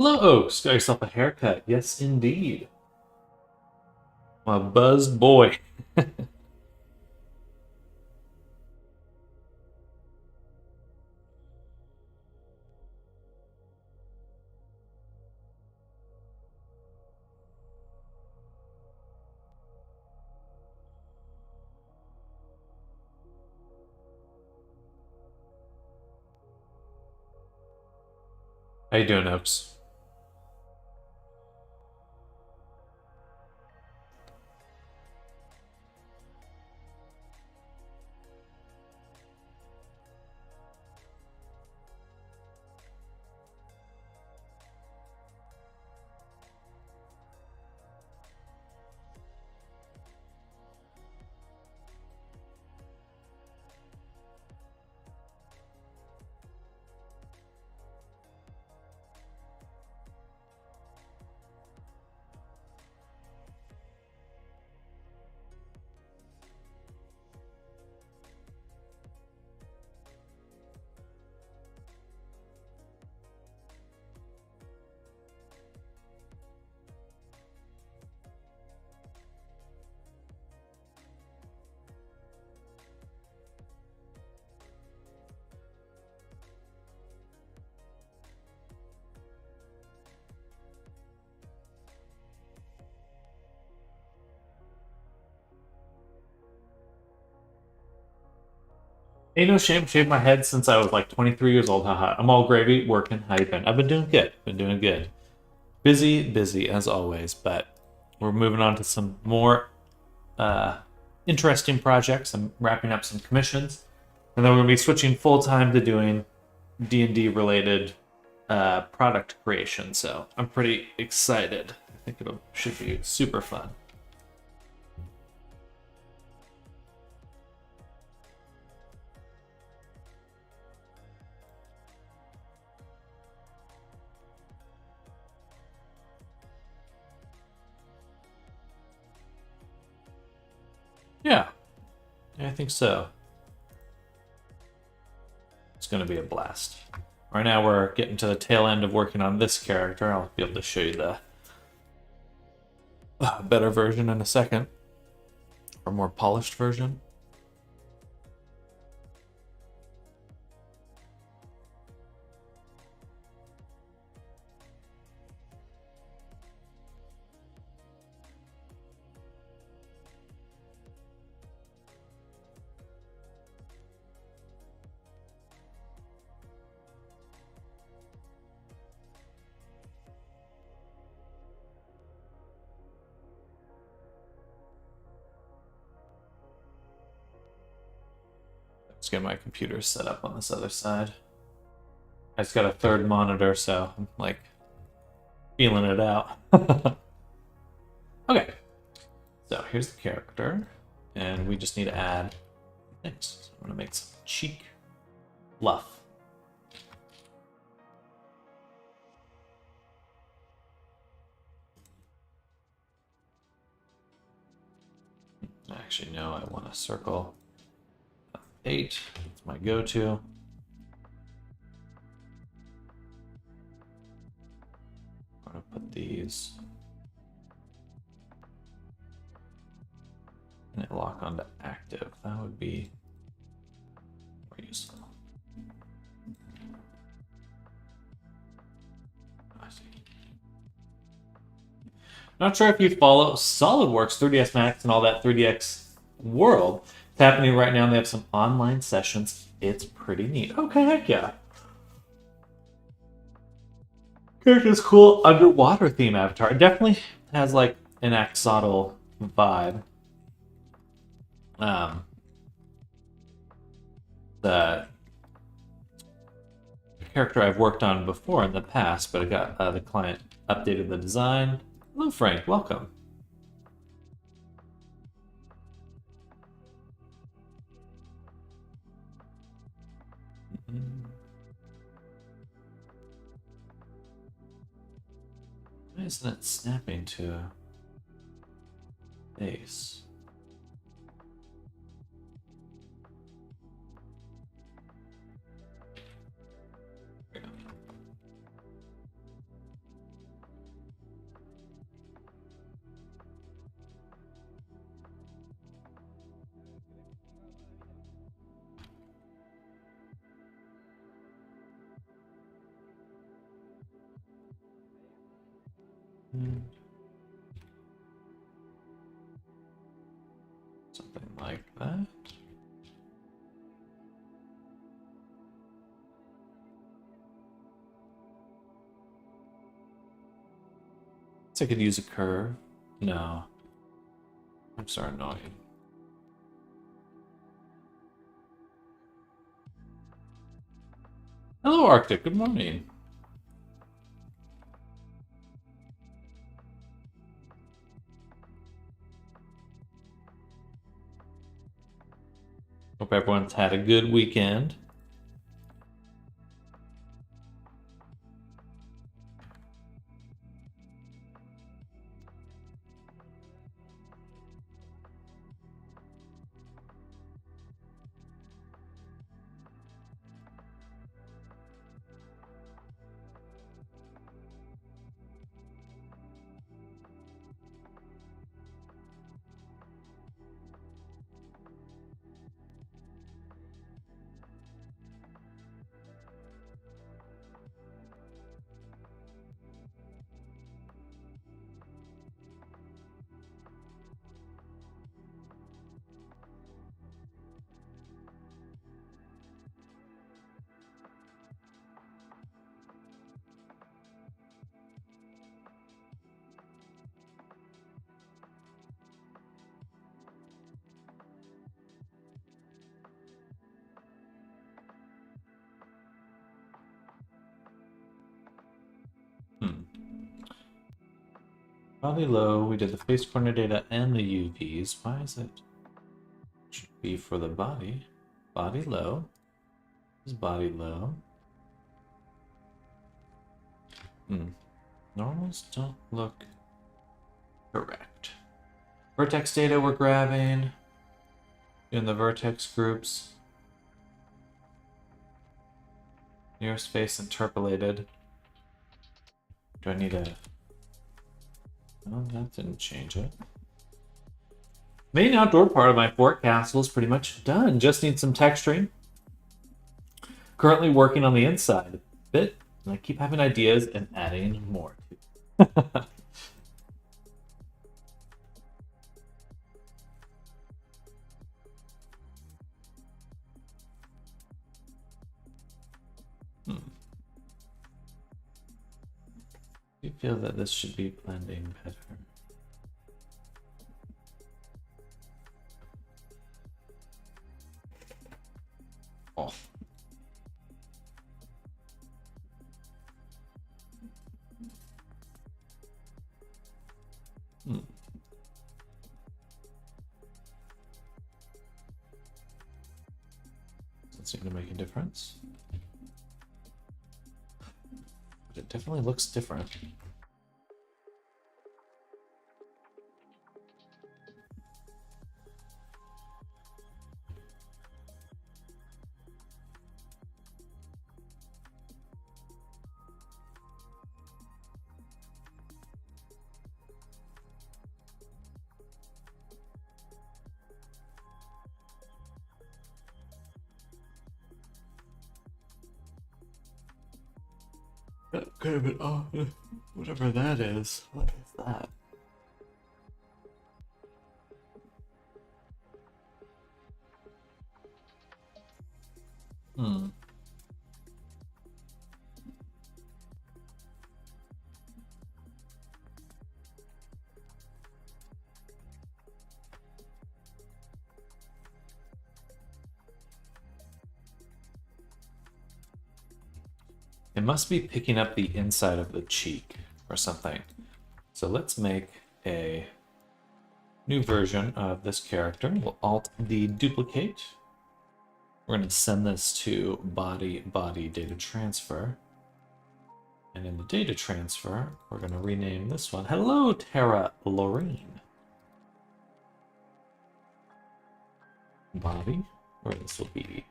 Hello, Oaks. Got yourself a haircut. Yes, indeed. My buzzed boy. How you doing, Oaks? Ain't no shame. Shaved my head since I was like 23 years old. Haha. I'm all gravy, working. How you been? I've been doing good. Been doing good. Busy, busy as always. But we're moving on to some more uh, interesting projects. I'm wrapping up some commissions, and then we're gonna be switching full time to doing D&D related product creation. So I'm pretty excited. I think it should be super fun. Yeah, I think so. It's going to be a blast. Right now, we're getting to the tail end of working on this character. I'll be able to show you the better version in a second, or more polished version. Let's get my computer set up on this other side. I just got a third monitor, so I'm like feeling it out. Okay, so here's the character, and we just need to add things. So I'm gonna make some cheek fluff. Actually, no, I want a circle of 8. It's my go-to. I'm gonna put these and lock onto active. That would be more useful. I see. Not sure if you follow SolidWorks 3ds Max and all that 3DX world. It's happening right now, and they have some online sessions. It's pretty neat. Okay, heck yeah. Character's cool underwater theme avatar. It definitely has like an Axolotl vibe. The character I've worked on before in the past, but I got the client updated the design. Hello, Frank. Welcome. Why isn't it snapping to a face? Something like that. So I could use a curve. No. I'm so annoying. Hello, Arctic. Good morning. Hope everyone's had a good weekend. Body low, we did the face corner data and the UVs. Why is it? Should be for the body. Body low. Is body low? Normals don't look correct. Vertex data we're grabbing in the vertex groups. Nearest face interpolated. Do I need a... Oh, that didn't change it. Main outdoor part of my fort castle is pretty much done. Just need some texturing. Currently working on the inside a bit. And I keep having ideas and adding more to it. I feel that this should be blending better. Oh. Doesn't seem to make a difference. But it definitely looks different. That could have been off. Whatever that is. What is that? It must be picking up the inside of the cheek or something. So let's make a new version of this character. We'll Alt D duplicate. We're going to send this to body data transfer. And in the data transfer, we're going to rename this one. Hello, Tara Lorraine. Body, or this will be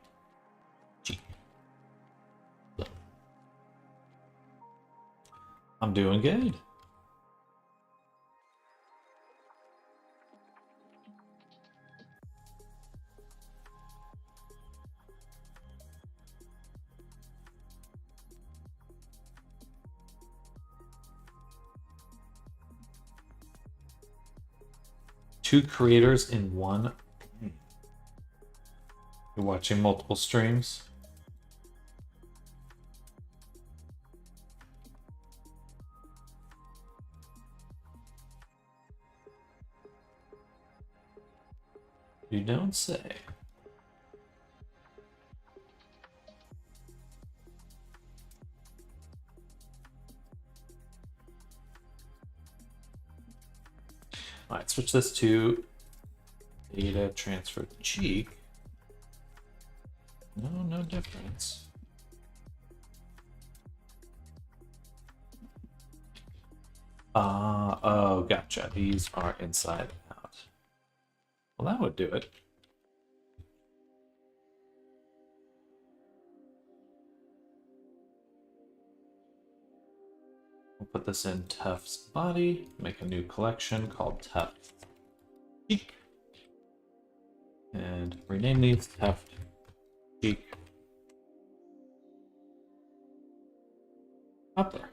G. I'm doing good. 2 creators in one. You're watching multiple streams. You don't say. All right, switch this to data transfer cheek. No difference. Oh, gotcha. These are inside out. Well, that would do it. We'll put this in Tuft's body, make a new collection called Tuft Cheek, and rename these Tuft Cheek Upper.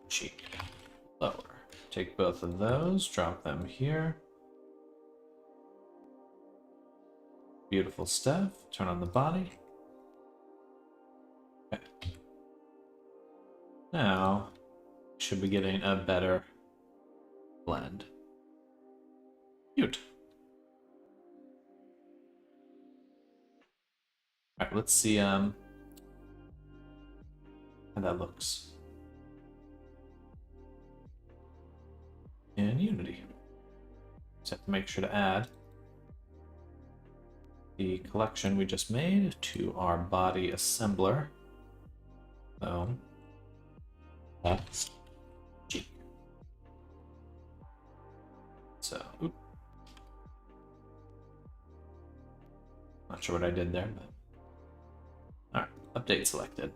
Cheek lower. Take both of those, drop them here. Beautiful stuff. Turn on the body. Okay. Now, should be getting a better blend. Cute. All right, let's see how that looks in Unity. Just have to make sure to add the collection we just made to our body assembler. So that's G. So, not sure what I did there, but all right, update selected.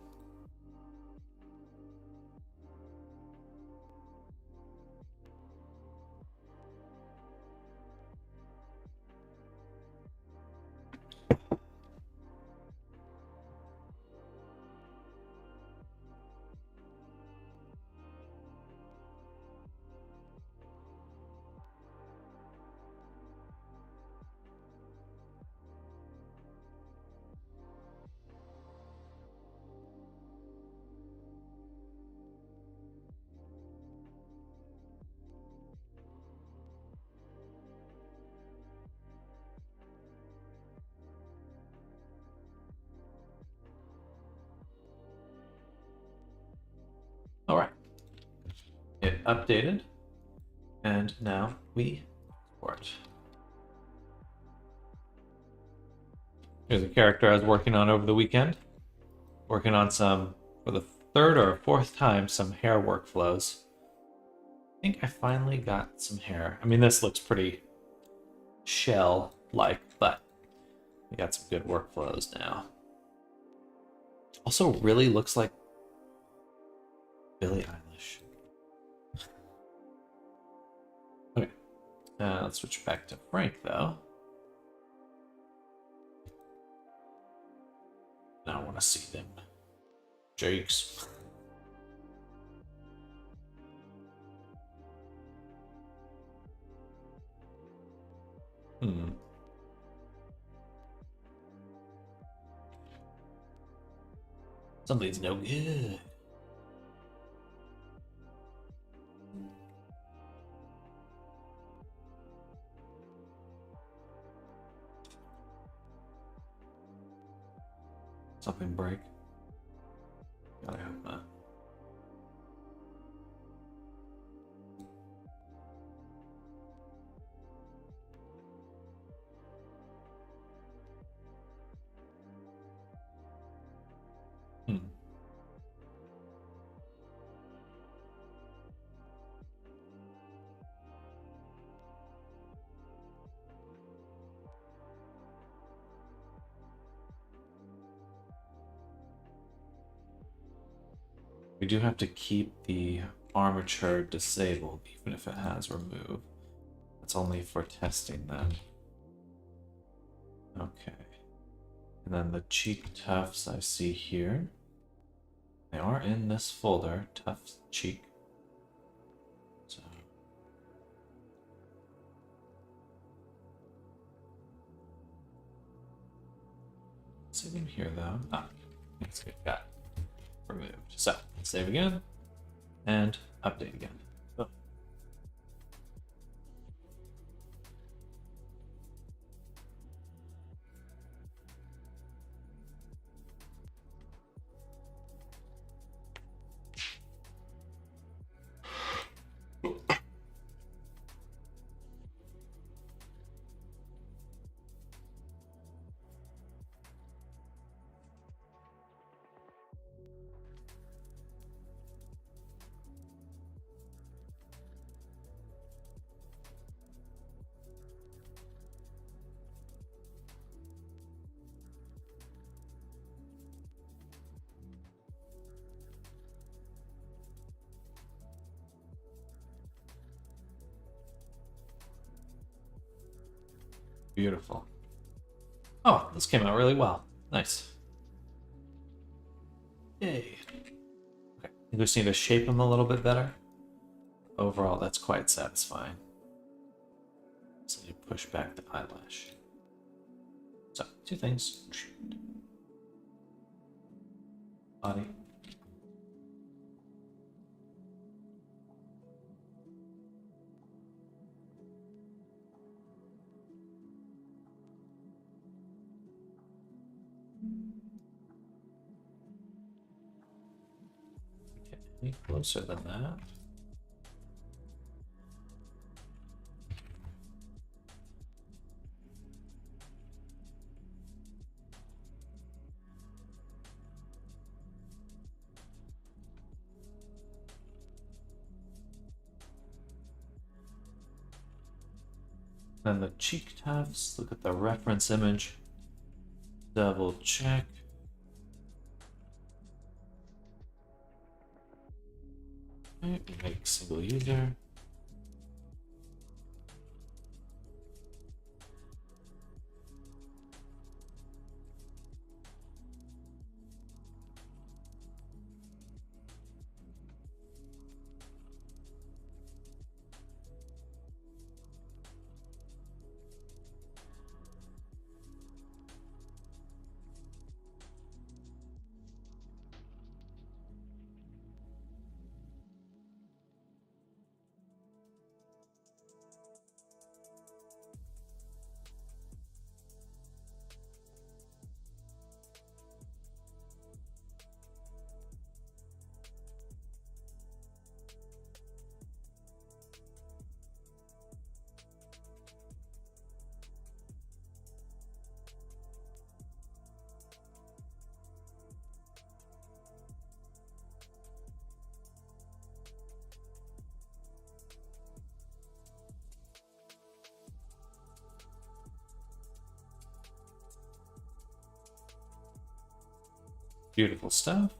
All right, it updated, and now we export. Here's a character I was working on over the weekend. Working on some, for the 3rd or 4th time, some hair workflows. I think I finally got some hair. I mean, this looks pretty shell-like, but we got some good workflows now. Also really looks like Billie Eilish. Okay, let's switch back to Frank, though. Now I want to see them Jakes. Something's no good. Something break? God, I hope not. We do have to keep the armature disabled, even if it has remove. That's only for testing then. Okay. And then the cheek tufts I see here. They are in this folder, Tough Cheek. So save them here though. Ah, let's get that removed. So save again and update again. Oh. Beautiful. Oh, this came out really well. Nice. Yay. Okay, you just need to shape them a little bit better. Overall, that's quite satisfying. So you push back the eyelash. So, two things. Body. Okay, any closer than that. Then the cheek tufts, look at the reference image, double check. Okay, make single user. Beautiful stuff.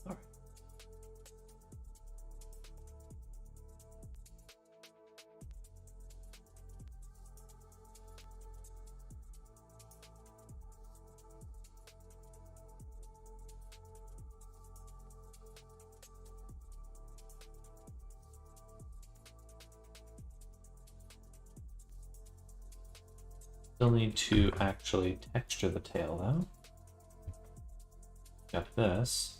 All right. Still need to actually texture the tail though. Got this.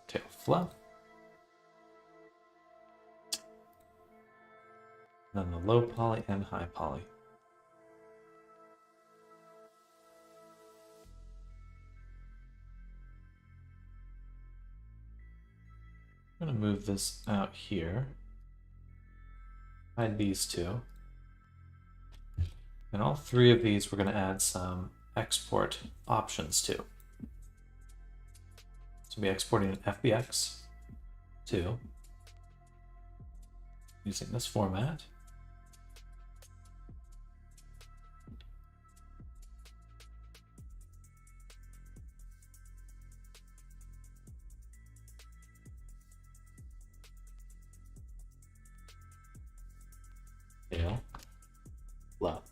Tail fluff. Then the low poly and high poly. I'm gonna move this out here. Hide these two. And all three of these we're gonna add some export options to. So we'll be exporting an FBX to using this format. tail, fluff.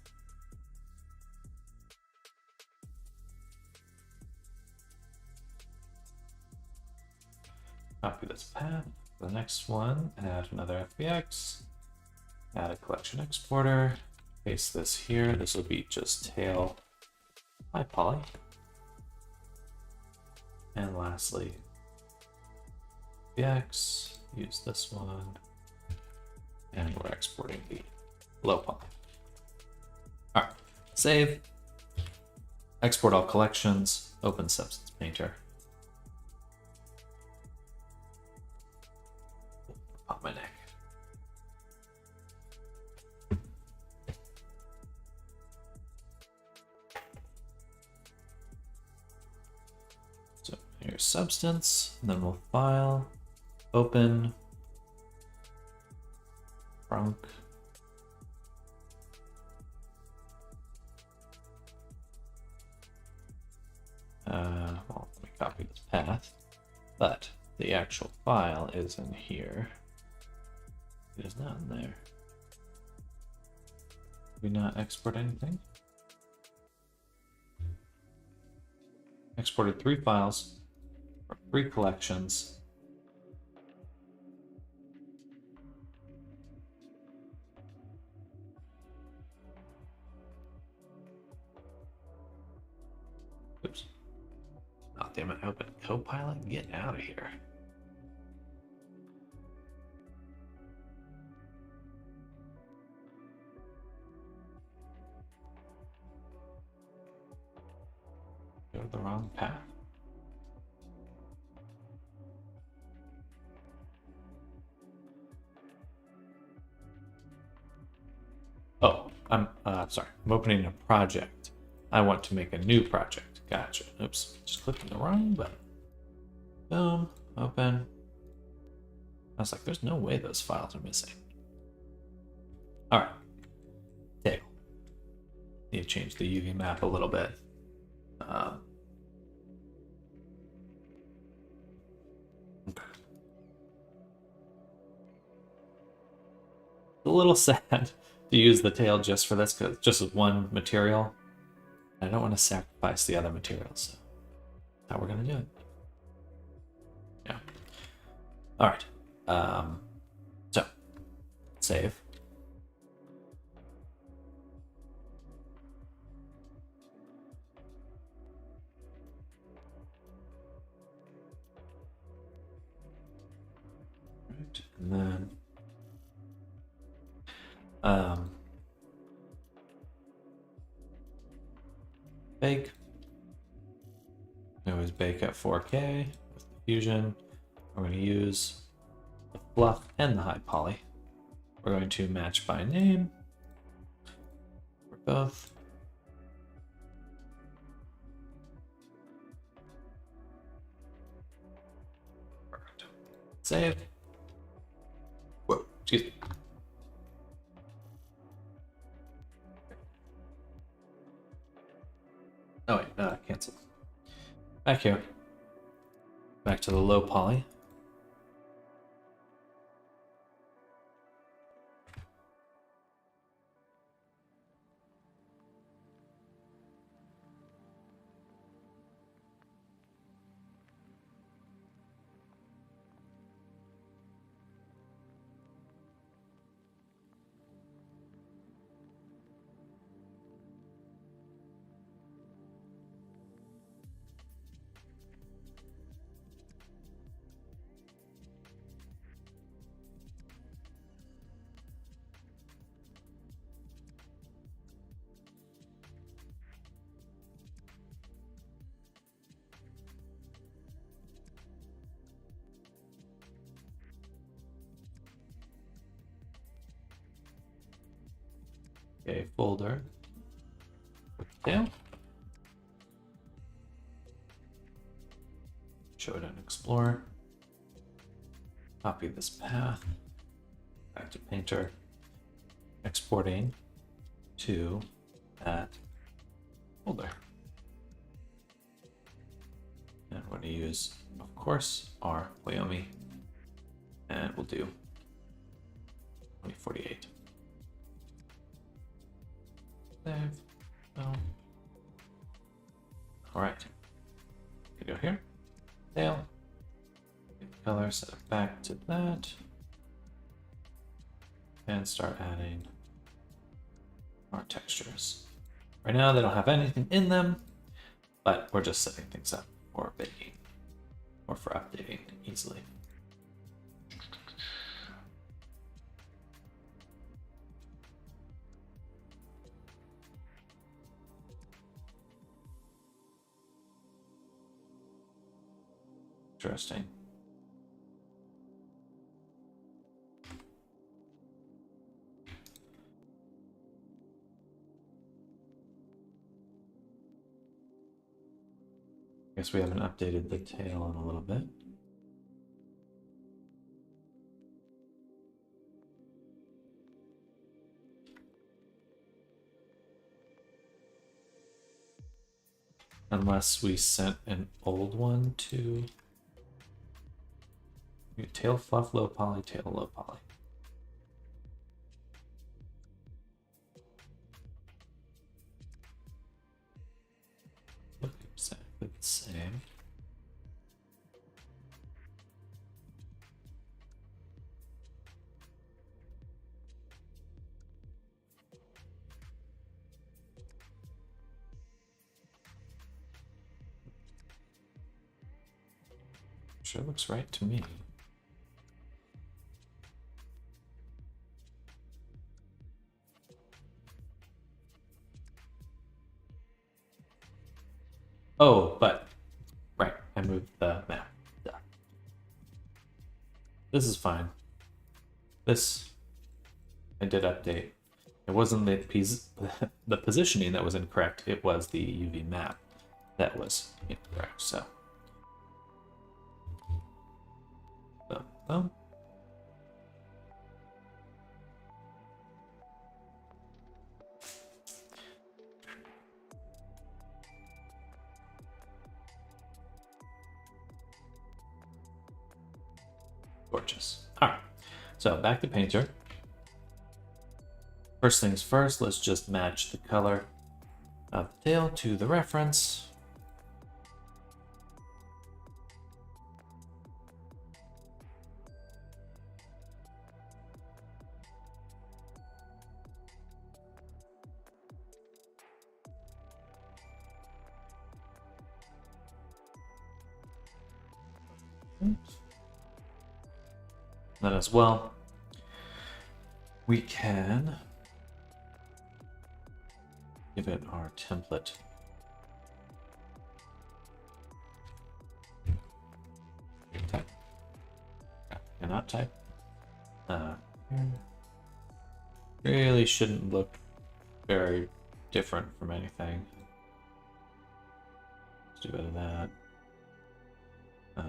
Copy this path. The next one, add another FBX, add a collection exporter, paste this here. This will be just tail by poly. And lastly, FBX, use this one, and we're exporting the low poly. All right, save, export all collections, open Substance Painter. Pop my neck. So here's Substance, and then we'll file, open, trunk. Well, let me copy this path, but the actual file is in here. It is not in there. Did we not export anything? Exported 3 files from 3 collections. Oops. Oh, damn it. Open Copilot. Get out of here. Go to the wrong path. Oh, I'm sorry. I'm opening a project. I want to make a new project. Gotcha. Oops, just clicking the wrong button. Boom, open. I was like, there's no way those files are missing. All right, tail. Need to change the UV map a little bit. Okay. A little sad to use the tail just for this, because just as one material. I don't want to sacrifice the other materials, so that's how we're gonna do it. Yeah. All right. So save. Right, and then bake. We always bake at 4K with the Fusion. We're going to use the fluff and the high poly. We're going to match by name for both. Perfect. Save. Whoa, excuse me. Oh wait, cancel. Back here. Back to the low poly. Okay, folder. Tail. Show it in Explorer. Copy this path. Back to Painter. Exporting to that folder. And we're going to use, of course, our Wyoming. And we'll do 2048. back to that. And start adding our textures. Right now they don't have anything in them, but we're just setting things up for baking or for updating easily. Interesting. Guess we haven't updated the tail in a little bit. Unless we sent an old one to tail fluff, low poly, tail low poly. Look exactly the same. Sure looks right to me. Oh, but right, I moved the map. Duh. This is fine. This I did update. It wasn't the positioning that was incorrect. It was the UV map that was incorrect. So, gorgeous. All right, so back to Painter. First things first, let's just match the color of the tail to the reference. Then as well, we can give it our template. Type. Cannot type. Really shouldn't look very different from anything. Let's do a bit of that. I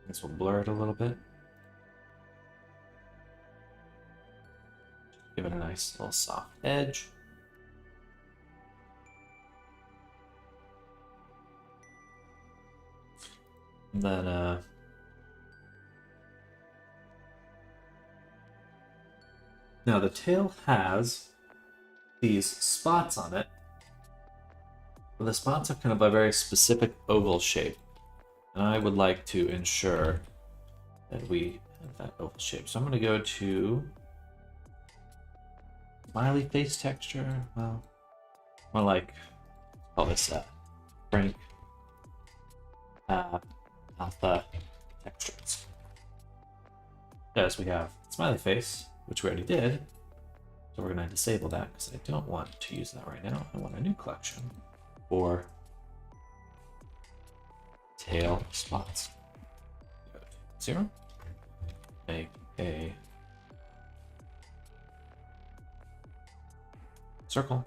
guess we'll blur it a little bit. Give it a nice little soft edge. And then now the tail has these spots on it. But the spots are kind of a very specific oval shape. And I would like to ensure that we have that oval shape. So I'm going to go to smiley face texture. Well, more like, call this Frank Alpha textures. As we have smiley face, which we already did. So we're going to disable that because I don't want to use that right now. I want a new collection for tail spots. Go to 0. Make a circle.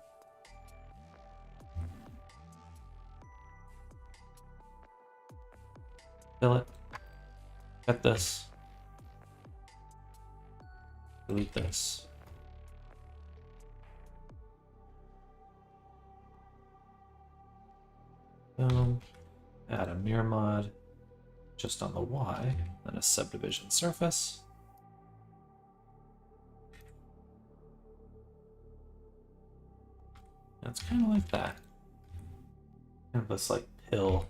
Fill it. Cut this. Delete this. Boom. Add a mirror mod just on the Y, then a subdivision surface. And it's kind of like that. Kind of this like pill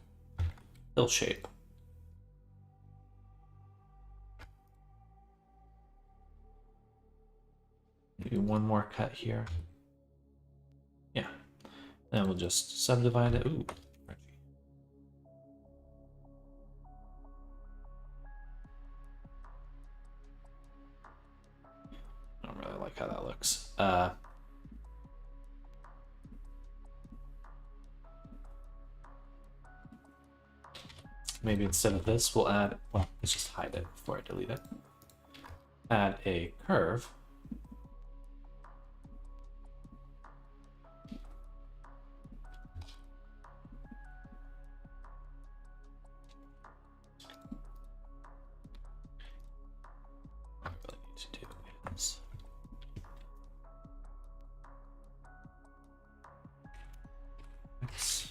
shape. maybe one more cut here. Yeah. Then we'll just subdivide it. Ooh. I don't really like how that looks. Maybe instead of this, we'll add, well, let's just hide it before I delete it. Add a curve. What I really need to do is X.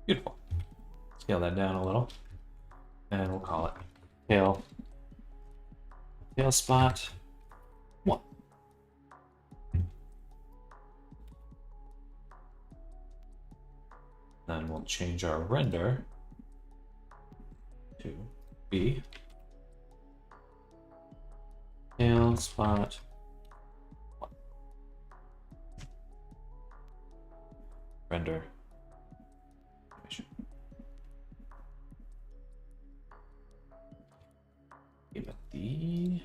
Beautiful. Scale that down a little, and we'll call it tail spot 1. Then we'll change our render to be tail spot 1. Render. Give it the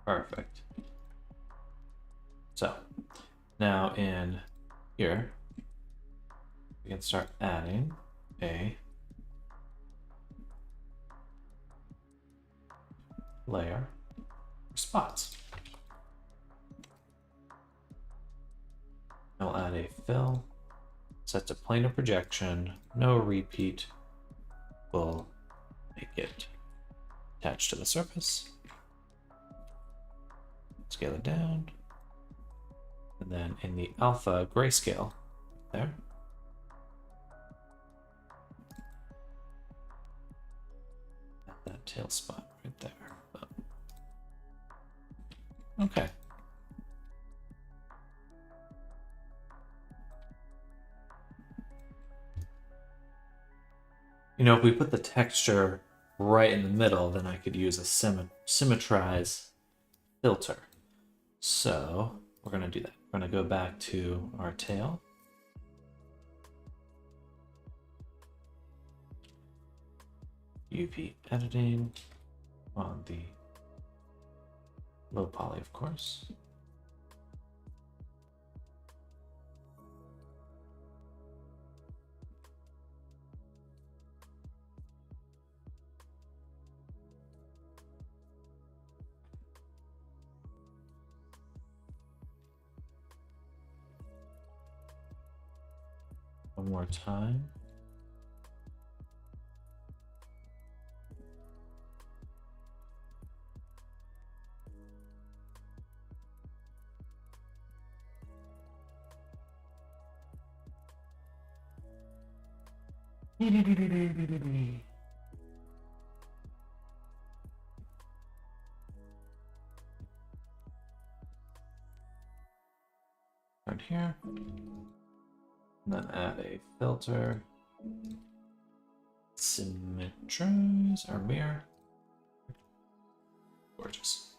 perfect. So now in here, we can start adding a layer for spots. I'll add a fill, set to plane of projection, no repeat. We'll make it attached to the surface. Scale it down. And then in the alpha grayscale, there. Add that tail spot right there. Okay. You know, if we put the texture right in the middle, then I could use a symmetrize filter. So we're going to do that. We're going to go back to our tail. UV editing on the low poly, of course. One more time. Right here. And then add a filter. Symmetrize or mirror. Gorgeous.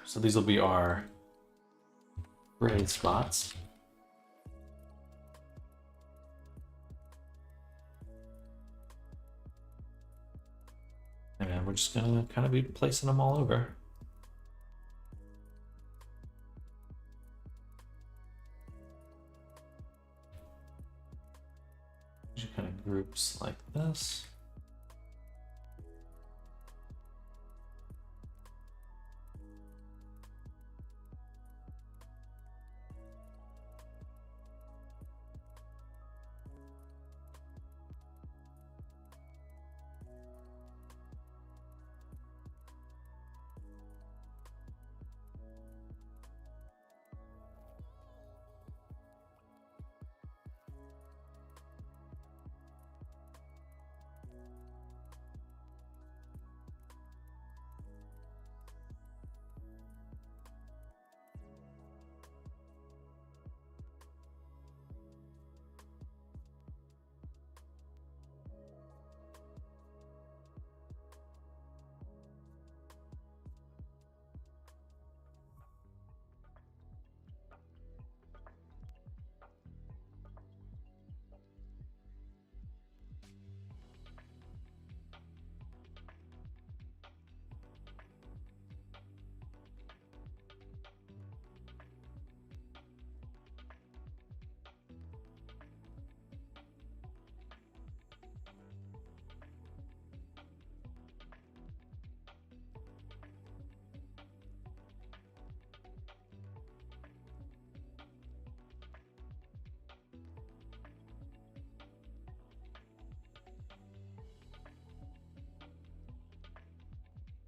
So these will be our gray spots. And we're just gonna kind of be placing them all over. Just kind of groups like this.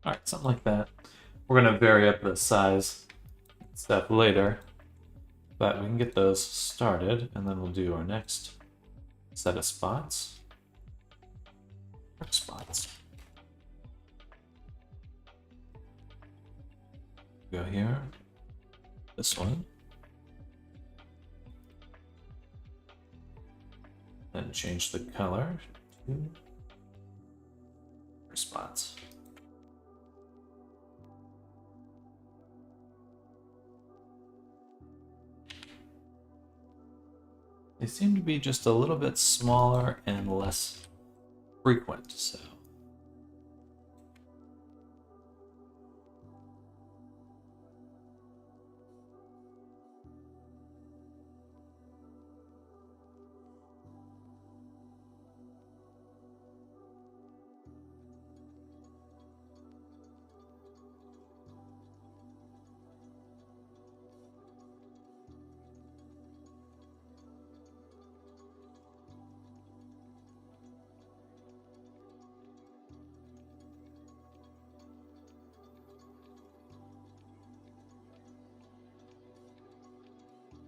Alright, something like that. We're going to vary up the size stuff later, but we can get those started, and then we'll do our next set of spots. Spots. Go here. This one. Then change the color to spots. They seem to be just a little bit smaller and less frequent, so.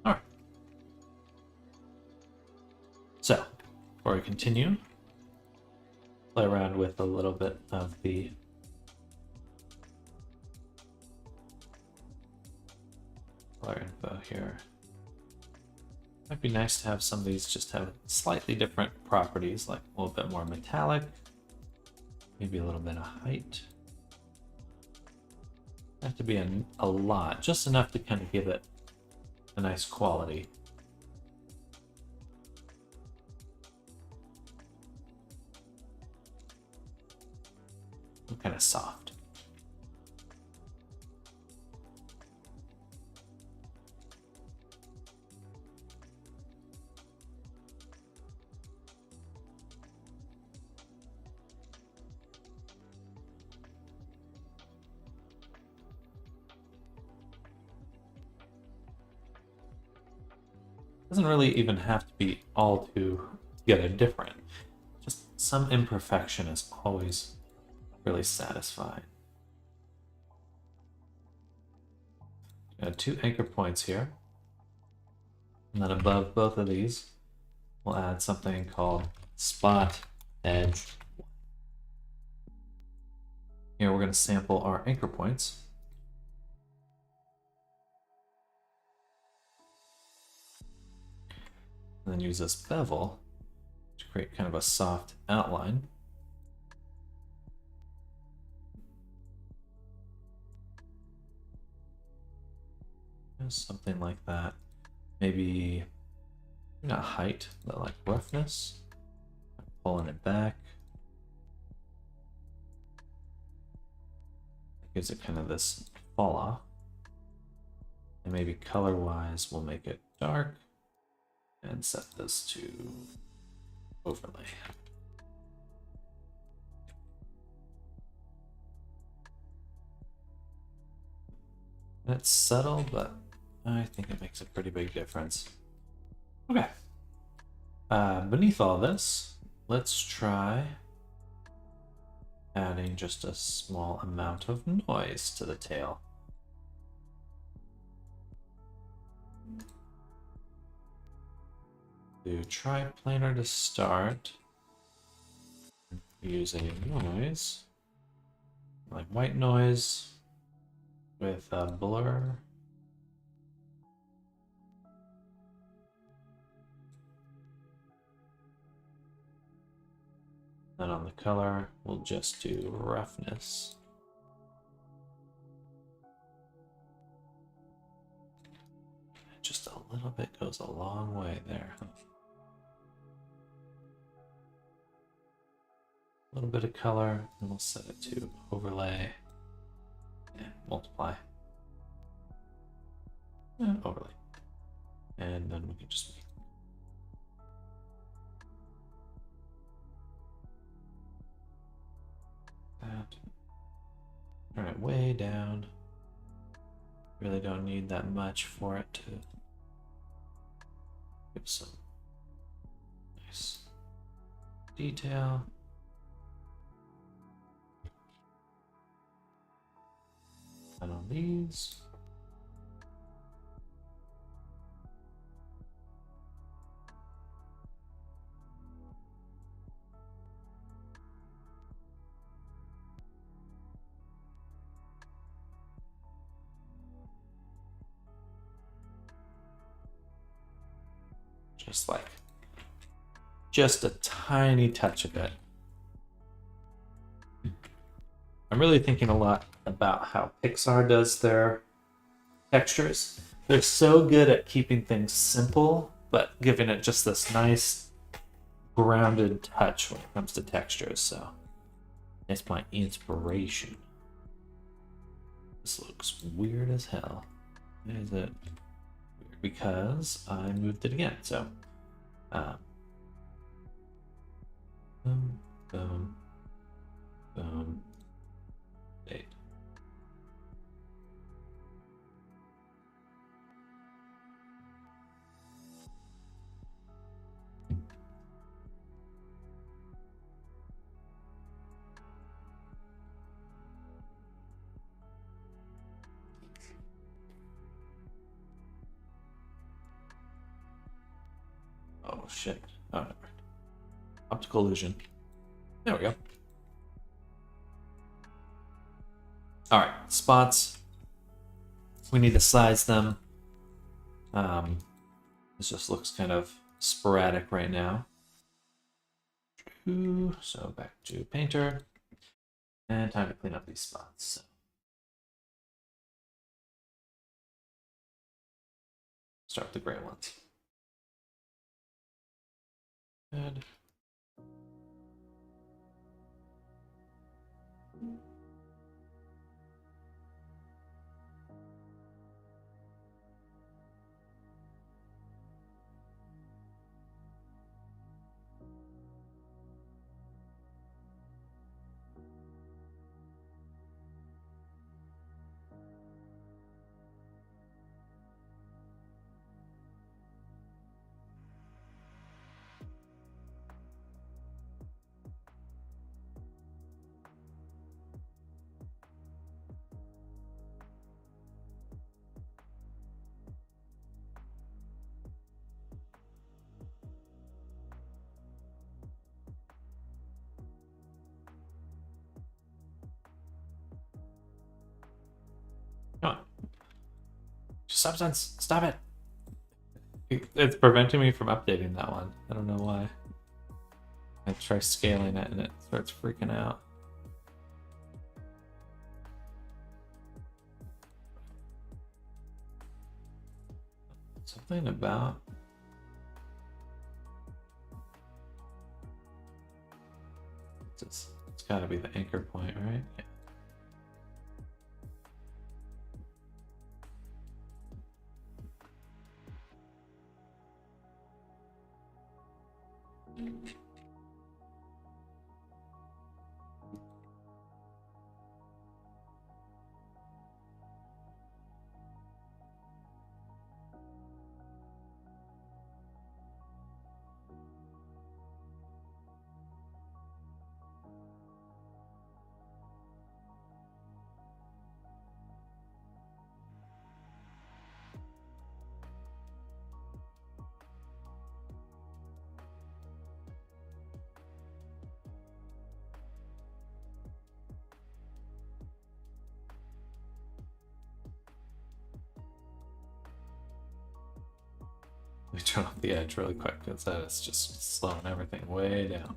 Alright. So, before I continue, play around with a little bit of the color info here. Might be nice to have some of these just have slightly different properties, like a little bit more metallic, maybe a little bit of height. Have to be a lot, just enough to kind of give it a nice quality. Kind of soft. Doesn't really even have to be all together different. Just some imperfection is always really satisfying. Got 2 anchor points here. And then above both of these, we'll add something called spot edge. Here we're going to sample our anchor points. And then use this bevel to create kind of a soft outline. Something like that. Maybe not height, but like roughness. Pulling it back. It gives it kind of this fall off. And maybe color wise, we'll make it dark and set this to overlay. It's subtle, but I think it makes a pretty big difference. Okay. Beneath all this, let's try adding just a small amount of noise to the tail. Do triplanar to start. Use a noise, like white noise with a blur. Then on the color, we'll just do roughness. Just a little bit goes a long way there. A little bit of color, and we'll set it to overlay and multiply. And overlay. And then we can just make that. Turn it way down. Really don't need that much for it to give some nice detail. on these. Just a tiny touch of it. I'm really thinking a lot about how Pixar does their textures. They're so good at keeping things simple, but giving it just this nice grounded touch when it comes to textures. So it's my inspiration. This looks weird as hell. Is it weird? Because I moved it again. So boom, boom, boom, 8. Oh shit. Oh, never mind. Optical illusion. There we go. All right, spots. We need to size them. This just looks kind of sporadic right now. So back to Painter. And time to clean up these spots. So. Start with the gray ones. Good. Come on. Substance, stop it. It's preventing me from updating that one. I don't know why. I try scaling it and it starts freaking out. Something about... It's gotta be the anchor point, right? Yeah. Let me turn off the edge really quick because that is just slowing everything way down.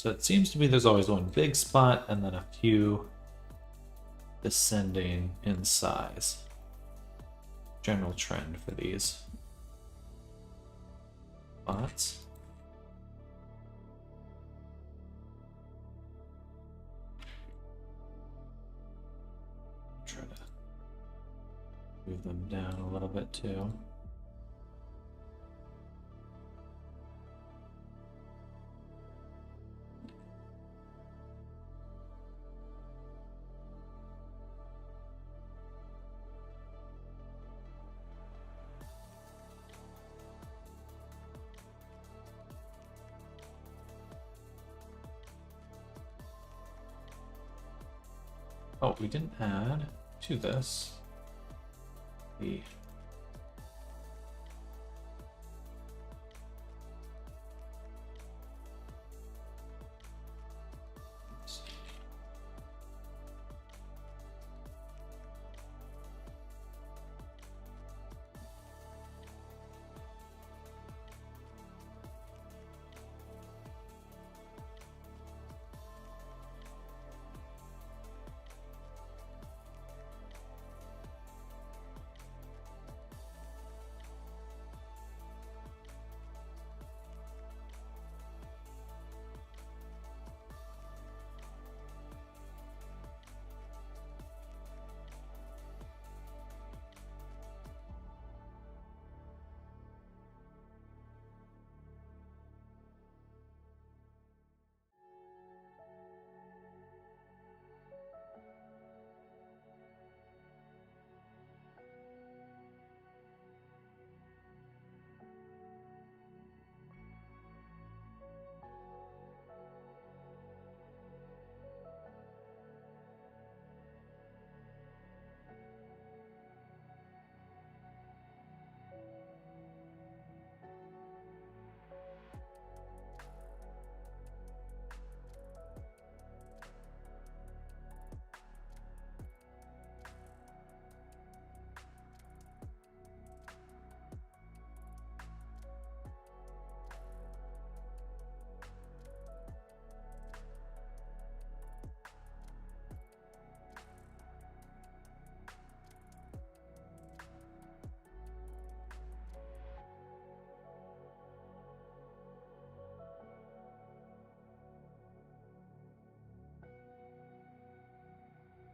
So it seems to be there's always one big spot and then a few descending in size. General trend for these spots. Try to move them down a little bit too. Oh, we didn't add to this the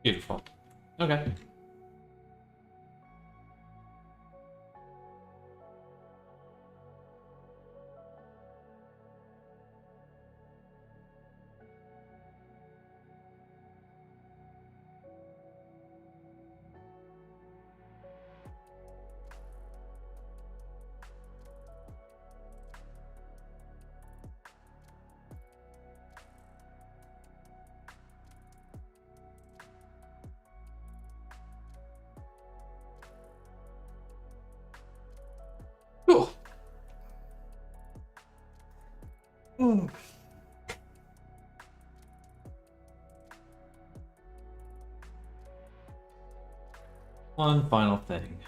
beautiful. Okay. Cool. One final thing.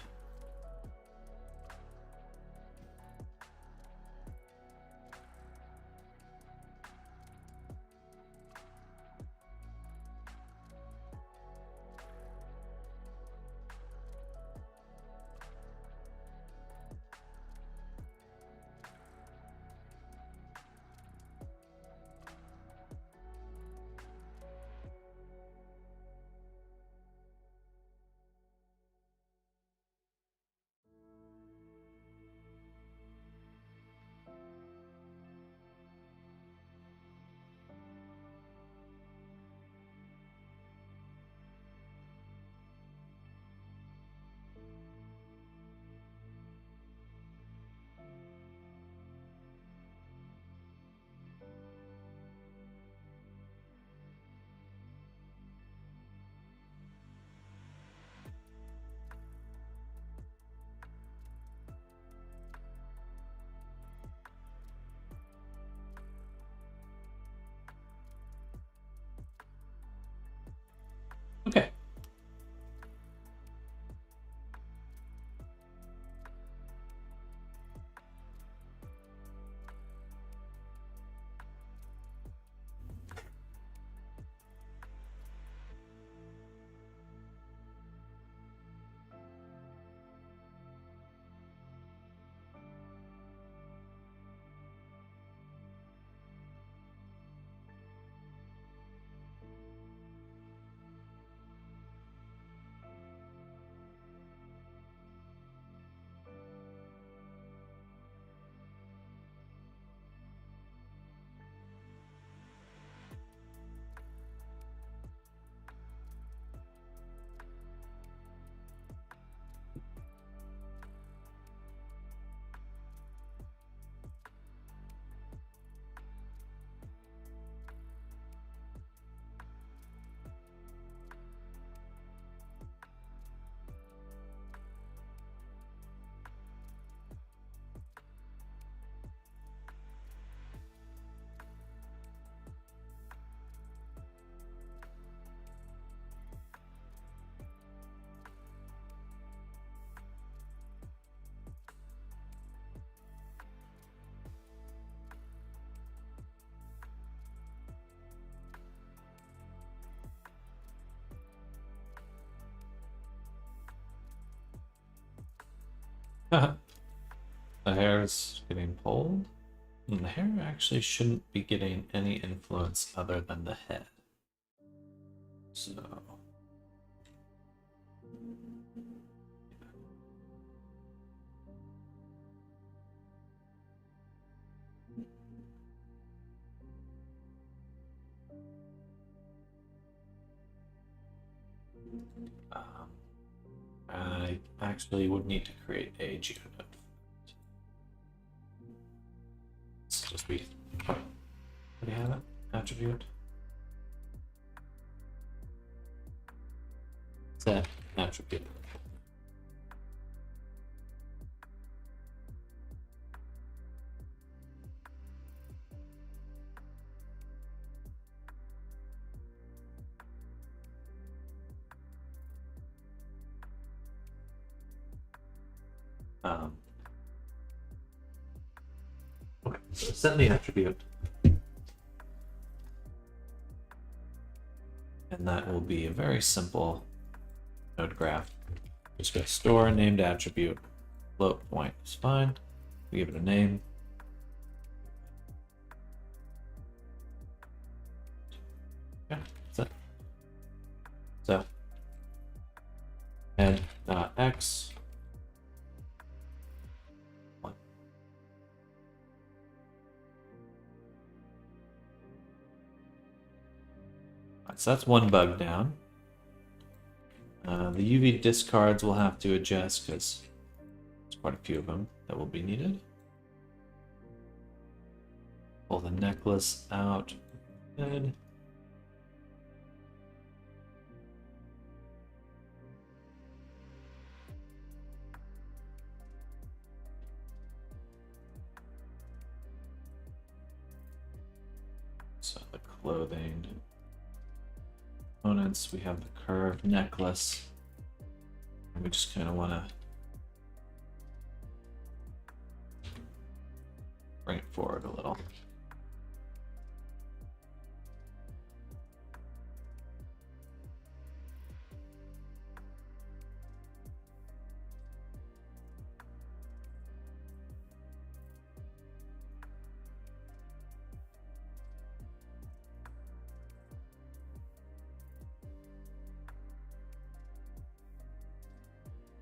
The hair is getting pulled. And the hair actually shouldn't be getting any influence other than the head. So... I actually would need to create a geonode. Let's just be... What do you have it? Attribute? Set attribute. Okay, so set the attribute. And that will be a very simple node graph. Just go store named attribute. Float point is fine. We give it a name. Yeah, that's it. So head x. So that's one bug down. The UV discards will have to adjust because there's quite a few of them that will be needed. Pull the necklace out. Good. So the clothing components, we have the curved necklace, and we just kind of want to bring it forward a little.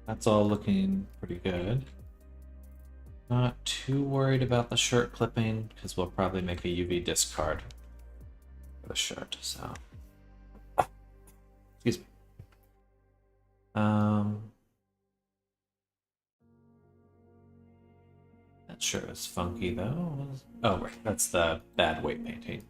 That's all looking pretty good. Not too worried about the shirt clipping because we'll probably make a UV discard for the shirt. So, excuse me. That shirt is funky though. Oh right, that's the bad weight painting.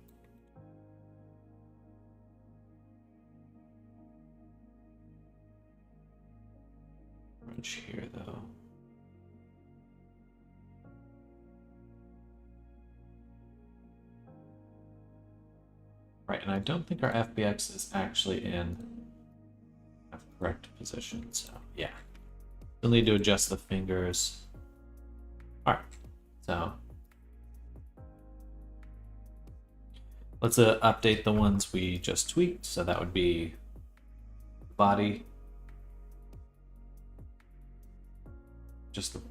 Here though. Right, and I don't think our FBX is actually in a correct position, so yeah. We'll need to adjust the fingers. Alright, so let's update the ones we just tweaked. So that would be body. Just the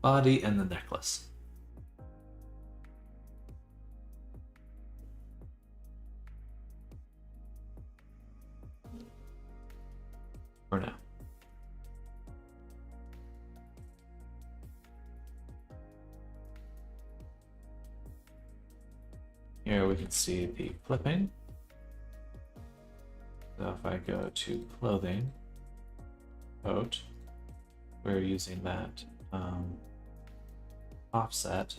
body and the necklace. For now. Here we can see the clipping. So if I go to clothing, coat, we're using that offset.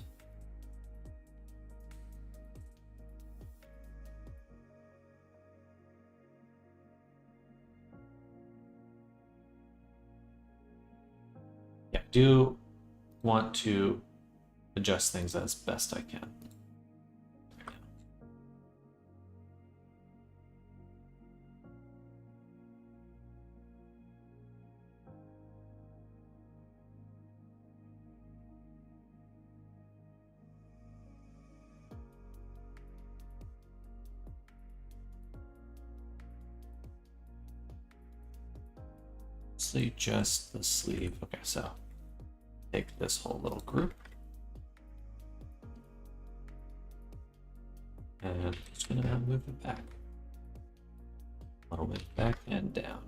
Yeah, do want to adjust things as best I can. Just the sleeve. Okay, so take this whole little group and just gonna move it back a little bit, back and down.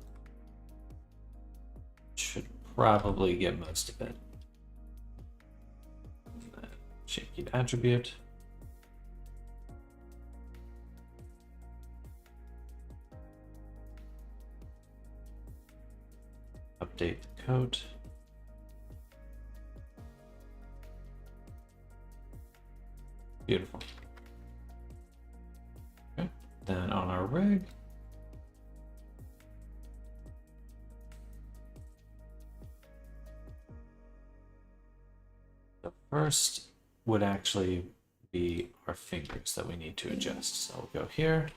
Should probably get most of it. Shape attribute. Update the code. Beautiful. Okay. Then on our rig, the first would actually be our fingers that we need to adjust. So we'll go here.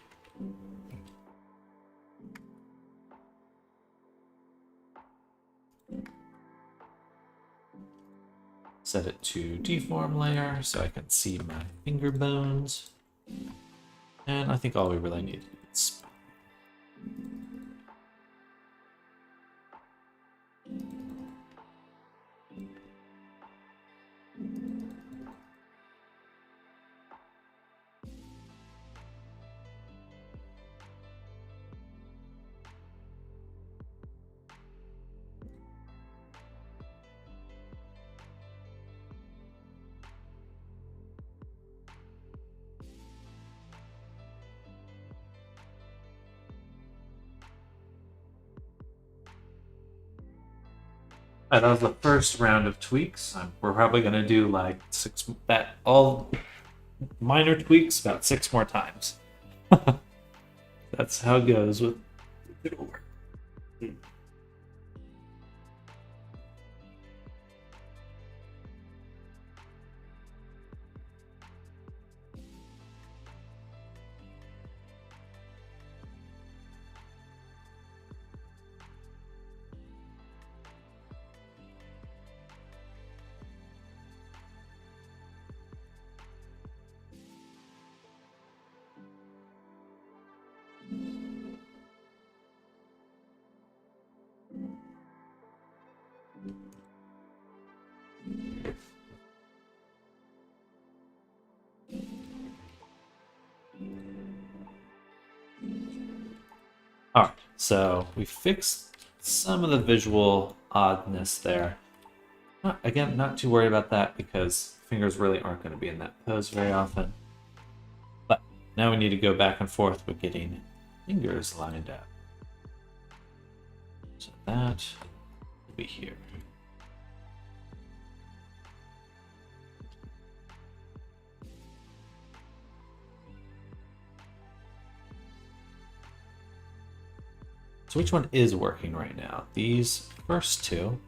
Set it to deform layer so I can see my finger bones. And I think all we really need is that was the first round of tweaks. We're probably going to do like all minor tweaks about 6 more times. That's how it goes with it'll work. Alright, so we fixed some of the visual oddness there. Again, not too worried about that because fingers really aren't going to be in that pose very often. But now we need to go back and forth with getting fingers lined up. So that will be here. So which one is working right now? These first two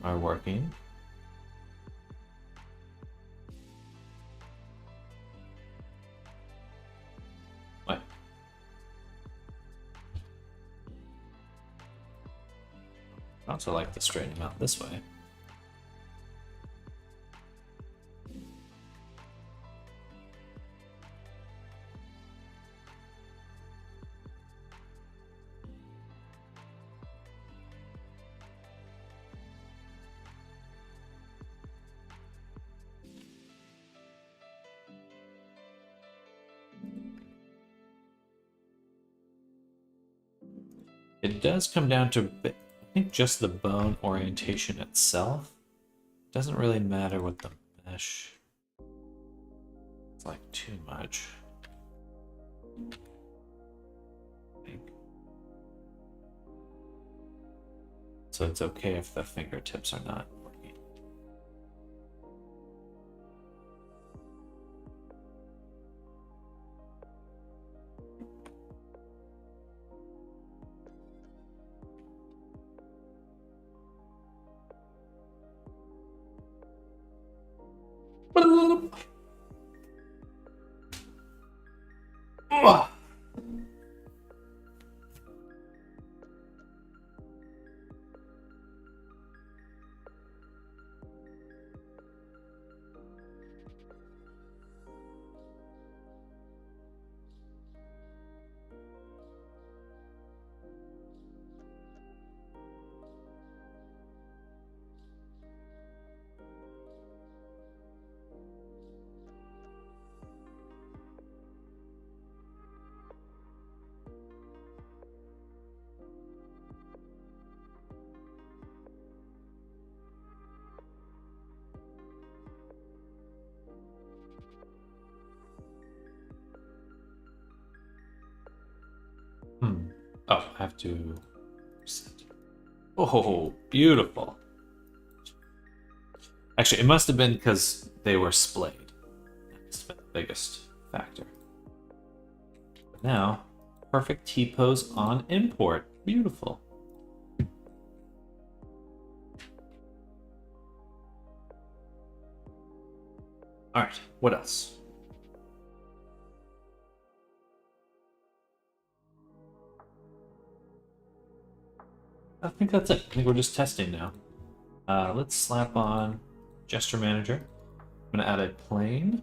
are working. What? I also like to straighten them out this way. It does come down to, I think, just the bone orientation itself. It doesn't really matter with the mesh. It's like too much. I think. So it's okay if the fingertips are not working. Hmm. Oh, I have to set. Oh, beautiful. Actually, it must have been because they were splayed. That's been the biggest factor. But now, perfect T-pose on import. Beautiful. All right, what else? I think that's it. I think we're just testing now. Let's slap on gesture manager. I'm gonna add a plane.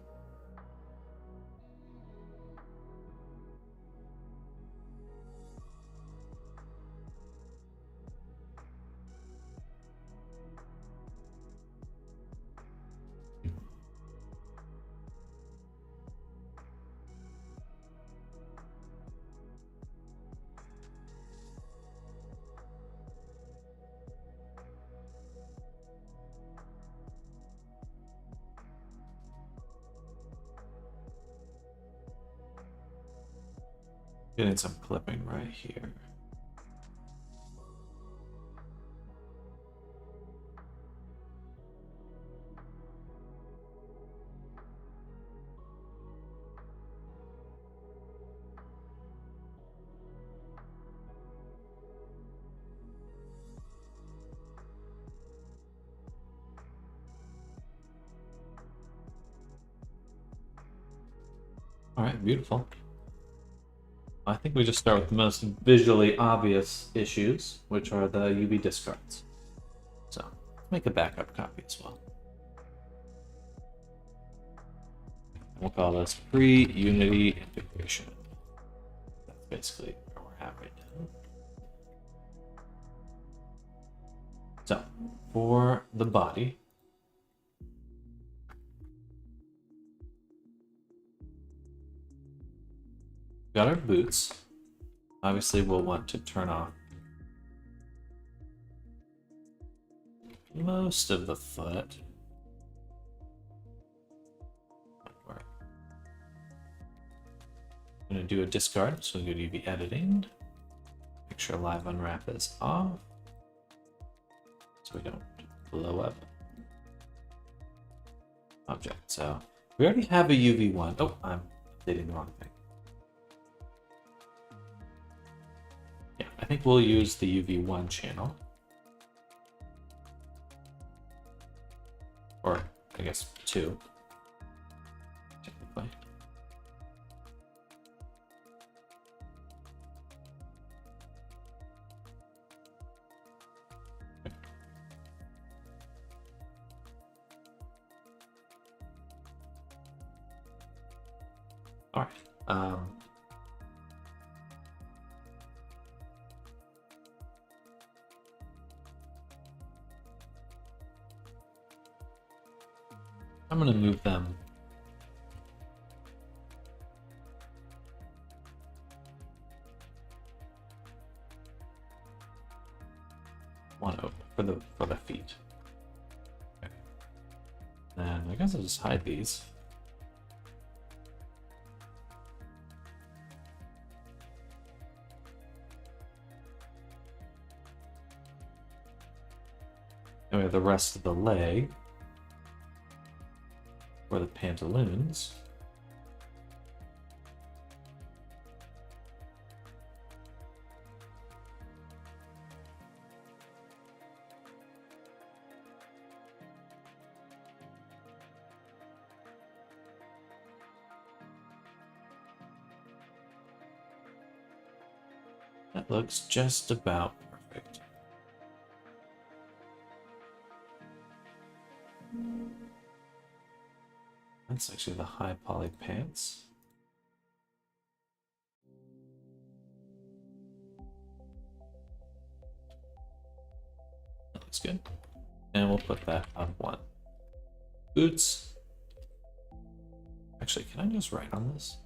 Getting some clipping right here. All right, beautiful. I think we just start with the most visually obvious issues, which are the UV discards. So make a backup copy as well. We'll call this pre-Unity integration. That's basically where we're at right now. So for the body, we got our boots. Obviously, we'll want to turn off most of the foot. I'm going to do a discard, so we'll go to UV editing. Make sure live unwrap is off so we don't blow up object. So we already have a UV1. Oh, I'm updating the wrong thing. Yeah, I think we'll use the UV1 channel. Or I guess 2. Technically. All right. I'm going to move them one over for the feet. Okay. And I guess I'll just hide these. And we have the rest of the leg for the pantaloons. That looks just about perfect. That's actually the high poly pants. That looks good. And we'll put that on 1. Boots. Actually, can I just write on this?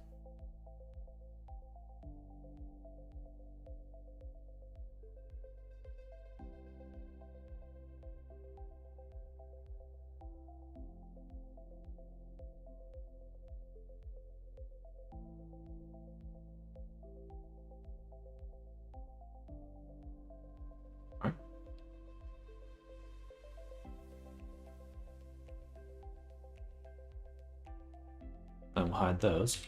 hide those.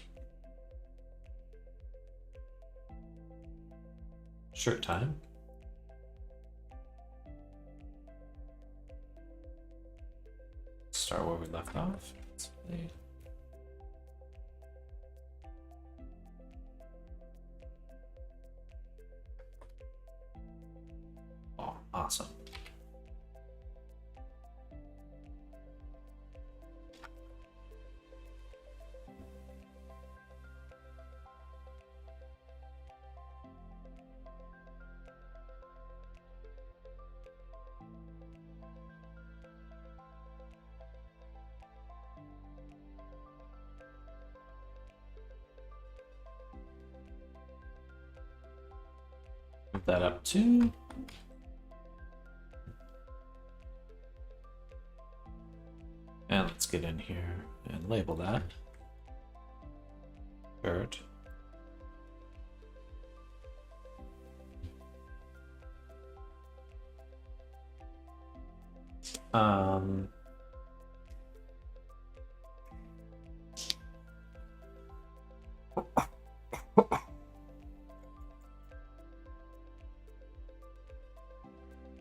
Shirt time. Start where we left off. Oh, awesome. Move that up too. And let's get in here and label that. Shirt.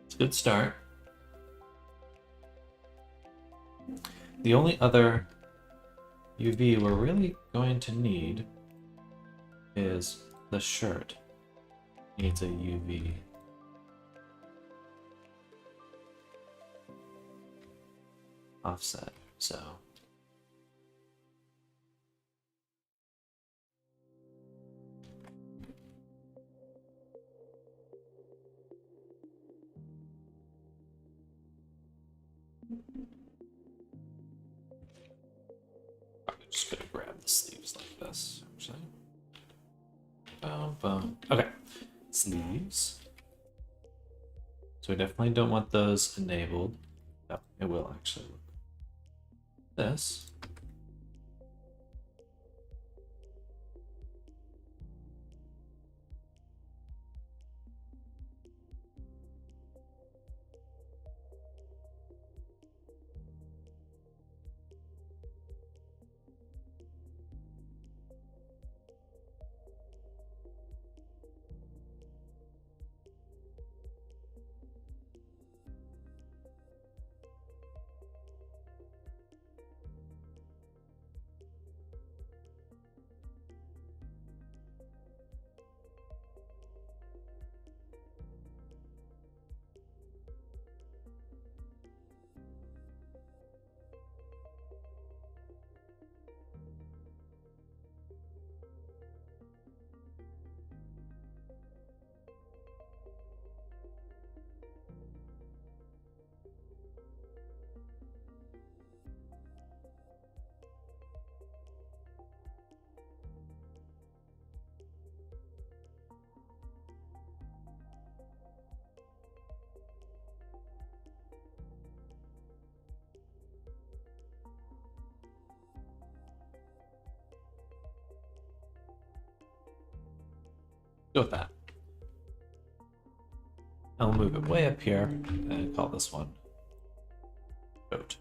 It's a good start. The only other UV we're really going to need is the shirt. Needs a UV. Offset, so. I'm just gonna grab the sleeves like this, actually. Boom, boom. Okay, sleeves. So we definitely don't want those enabled. No, it will actually look this. Go with that. I'll move it way up here and call this one coat.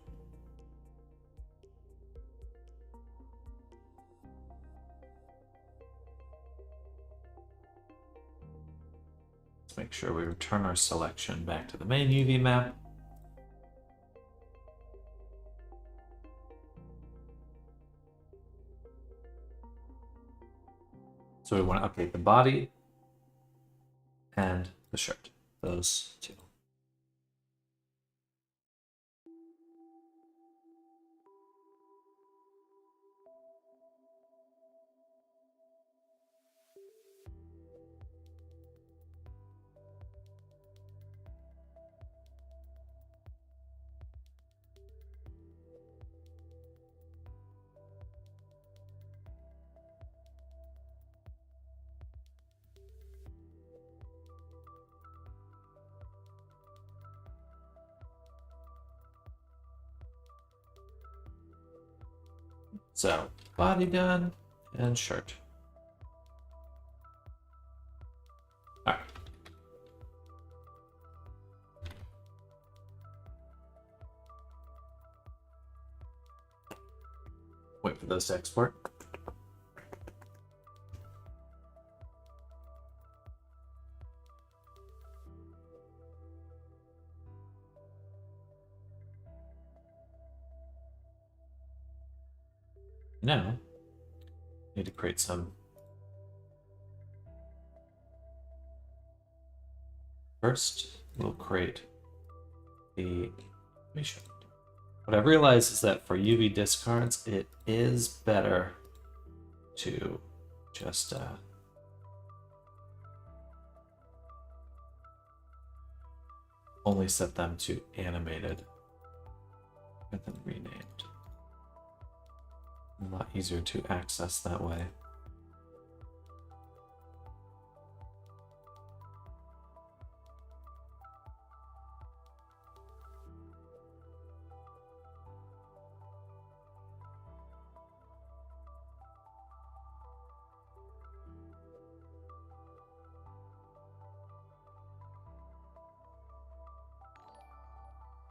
Let's make sure we return our selection back to the main UV map. So we want to update the body and the shirt, those two. So body done and shirt. All right. Wait for those to export. Now, need to create some. First, we'll create the animation. What I've realized is that for UV discards, it is better to just only set them to animated and then renamed. A lot easier to access that way.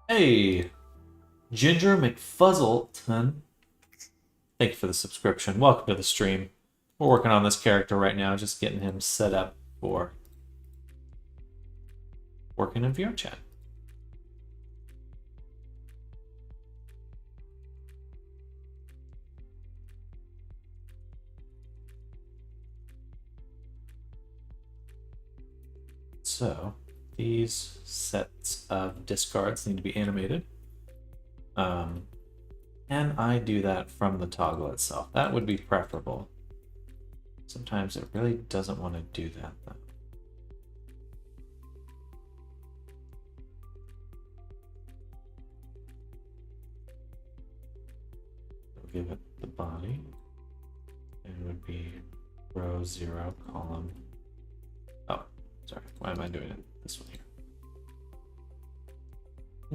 Hey, Ginger McFuzzleton. Thank you for the subscription. Welcome to the stream. We're working on this character right now, just getting him set up for working in VR chat. So these sets of discards need to be animated. And I do that from the toggle itself. That would be preferable. Sometimes it really doesn't want to do that though. We'll give it the body. It would be row 0, column. Oh, sorry. Why am I doing it this one here?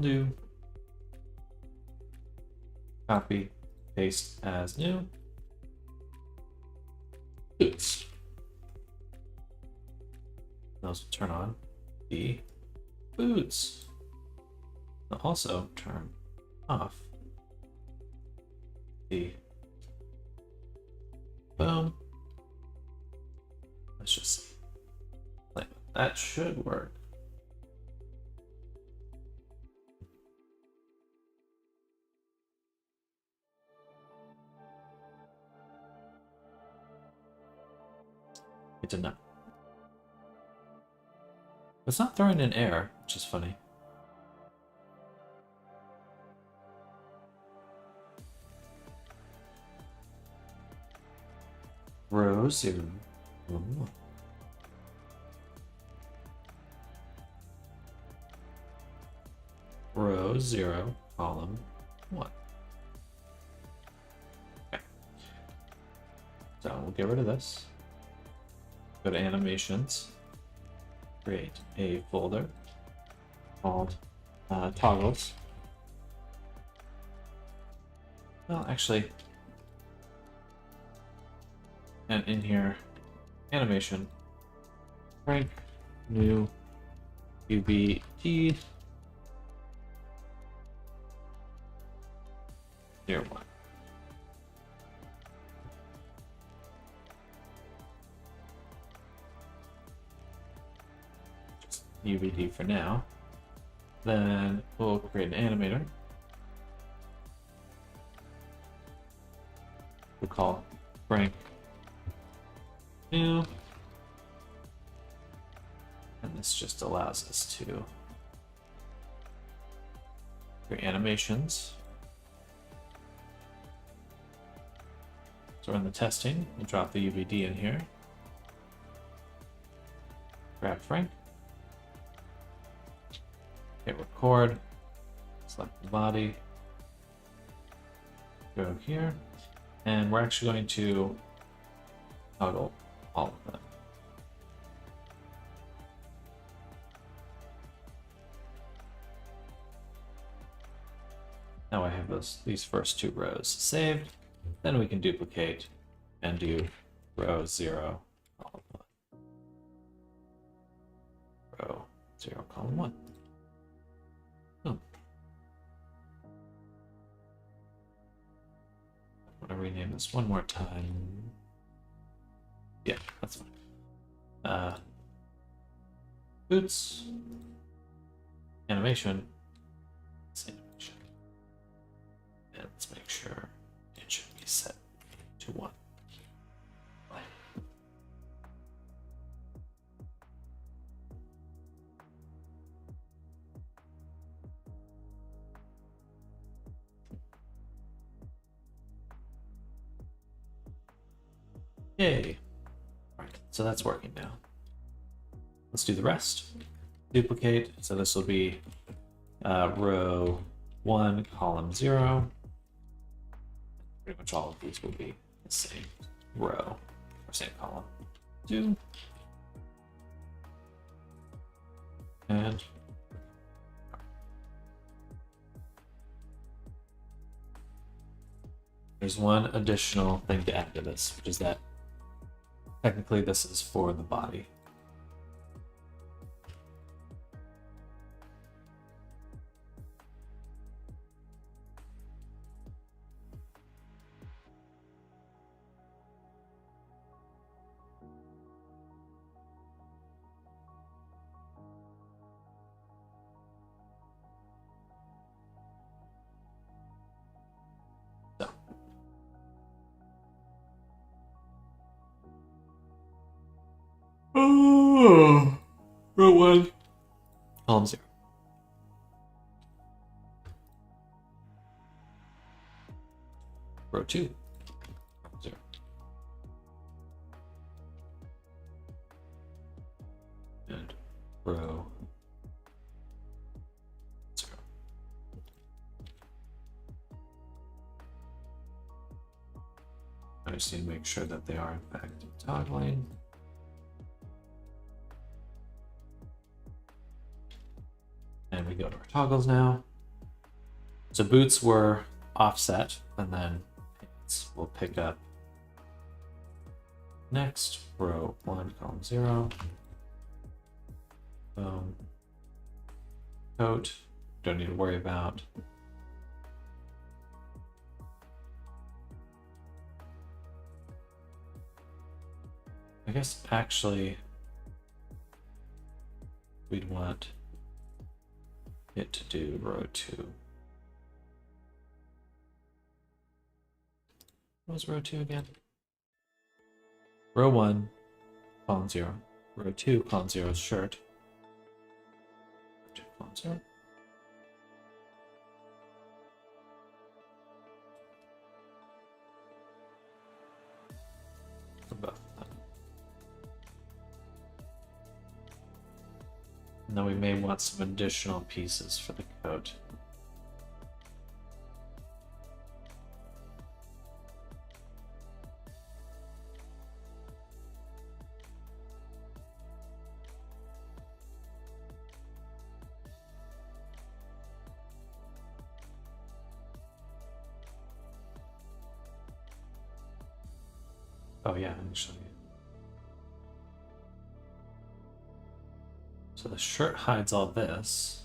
Do. Copy, paste as new. Boots. Those will turn on the boots. They'll also turn off the boom. Let's just see. That should work. It did not. It's not throwing in air, which is funny. Row 0. Ooh. Row 0, column 1. Okay. So we'll get rid of this. Go to animations. Create a folder called toggles. Well, actually, and in here, animation, Frank, new, UBT, 01. Just UBD for now. Then we'll create an animator. We'll call Frank new. And this just allows us to create animations. So we're in the testing. We'll drop the UVD in here. Grab Frank. Hit record. Select the body. Go here. And we're actually going to toggle all of them. Now I have these first two rows saved. Then we can duplicate and do row 0, column 1. Row 0, column 1. Oh. I want to rename this one more time. Yeah, that's fine. Boots. Animation. It's animation. And let's make sure it should be set 2, 1. Yay. All right, so that's working now. Let's do the rest. Duplicate. So this will be row 1, column 0. Pretty much all of these will be the same row or same column. 2. And there's one additional thing to add to this, which is that technically this is for the body. Oh, row 1, column 0. Row 2, column 0. And row 0. I just need to make sure that they are in fact toggling. And we go to our toggles now. So boots were offset, and then pants will pick up next, row 1, column 0. Coat, don't need to worry about. I guess actually we'd want it to do row 2. What was row 2 again? Row 1, column 0. Row 2, column 0 is shirt. Row 2, column 0. For both of them. And then we may want some additional pieces for the coat. Oh yeah, let me show you. So the shirt hides all this.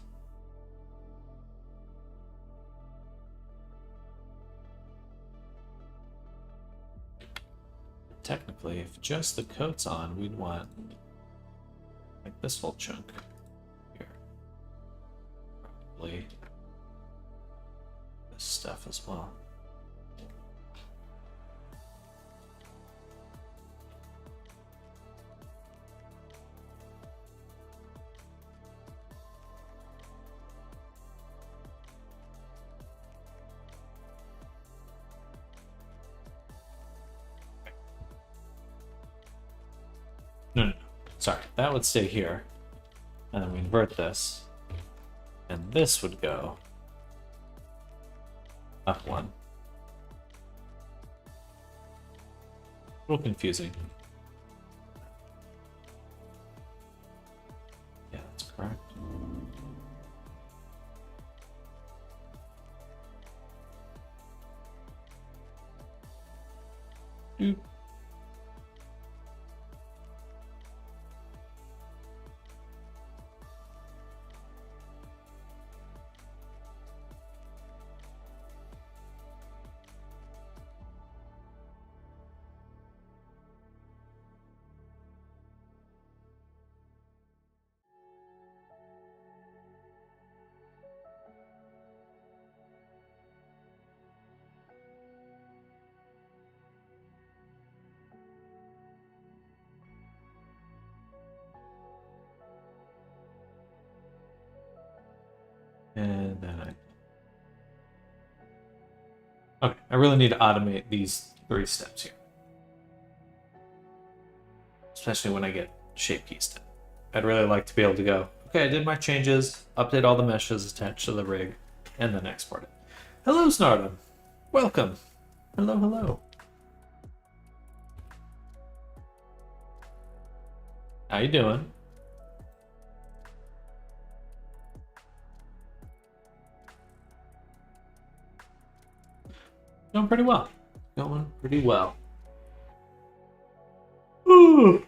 Technically, if just the coat's on, we'd want like this whole chunk here. Probably this stuff as well. No. Sorry, that would stay here. And then we invert this. And this would go up 1. A little confusing. Yeah, that's correct. Doop. And then okay, I really need to automate these 3 steps here. Especially when I get shape keys done. I'd really like to be able to go, okay, I did my changes, update all the meshes attached to the rig, and then export it. Hello, Snardom. Welcome. Hello, hello. How you doing? Going pretty well. Going pretty well. Ooh.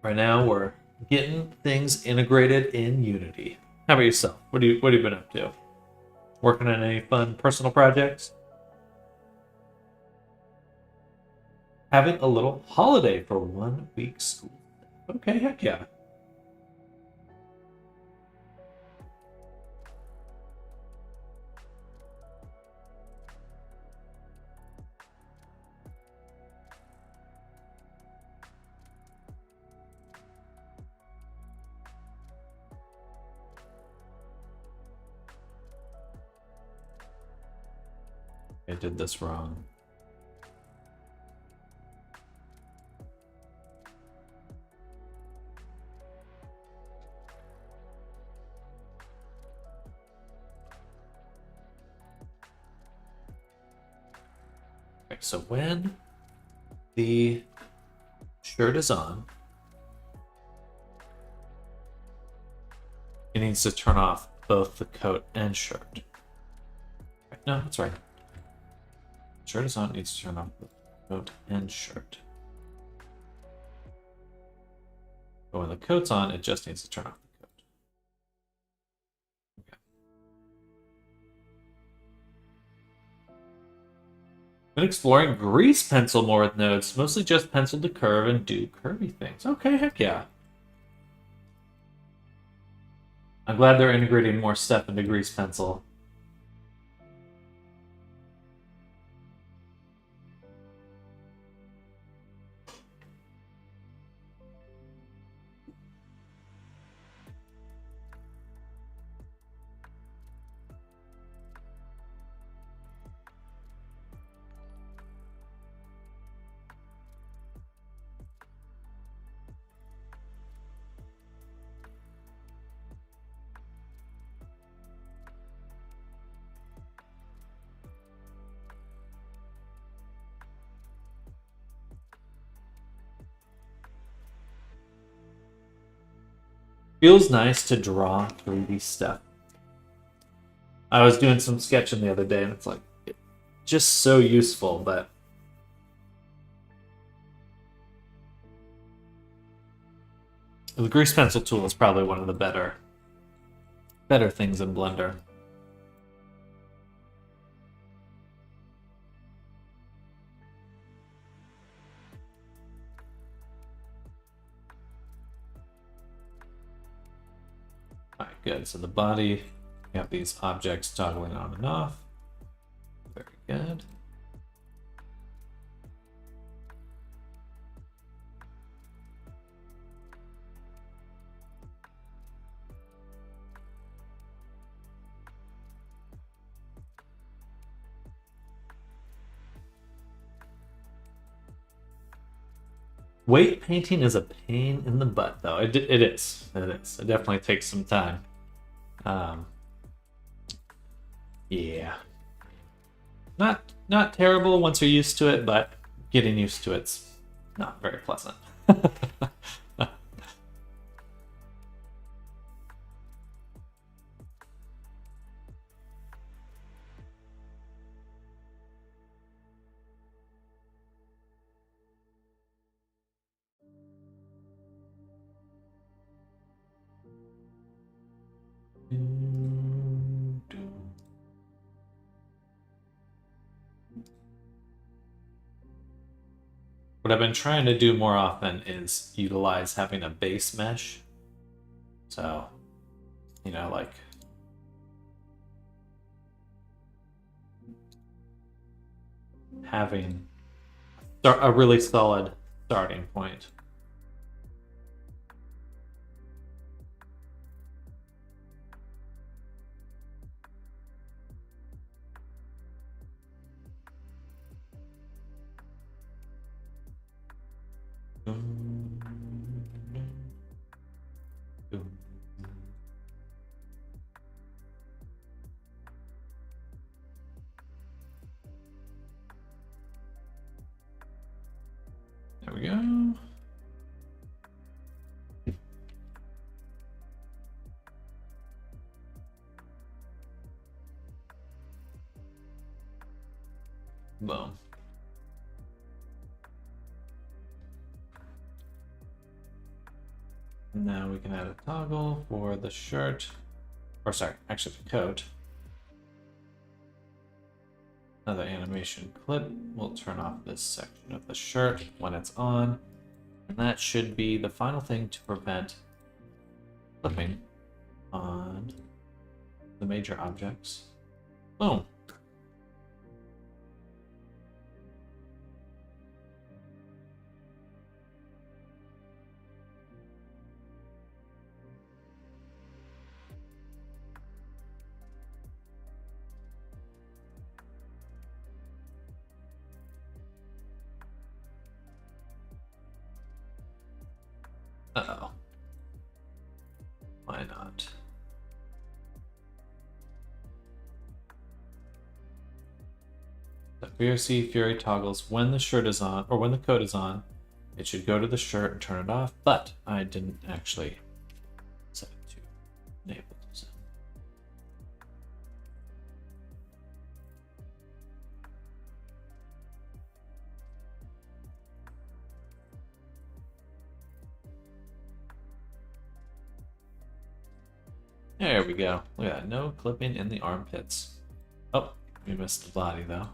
Right now we're getting things integrated in Unity. How about yourself? What have you been up to? Working on any fun personal projects? Having a little holiday for 1 week school. Okay, heck yeah. I did this wrong. Okay, so when the shirt is on, it needs to turn off both the coat and shirt. No, that's right. Shirt is on, it needs to turn off the coat and shirt. But when the coat's on, it just needs to turn off the coat. Okay. Been exploring grease pencil more with nodes, mostly just pencil to curve and do curvy things. Okay, heck yeah. I'm glad they're integrating more stuff into grease pencil. Feels nice to draw 3D stuff. I was doing some sketching the other day, and it's like just so useful, but the grease pencil tool is probably one of the better things in Blender. Alright, good. So the body, we have these objects toggling on and off. Very good. Weight painting is a pain in the butt, though. It is. It is. It definitely takes some time. Yeah. Not terrible once you're used to it, but getting used to it's not very pleasant. What I've been trying to do more often is utilize having a base mesh. So, you know, like having a really solid starting point. There we go. Boom. Now we can add a toggle for the shirt, or sorry, actually the coat. Another animation clip. We'll turn off this section of the shirt when it's on. And that should be the final thing to prevent clipping on the major objects. Boom. Uh-oh. Why not? The VRC Fury toggles when the shirt is on, or when the coat is on. It should go to the shirt and turn it off, but I didn't actually set it to enable this. There we go. Look at that. No clipping in the armpits. Oh, we missed the body though.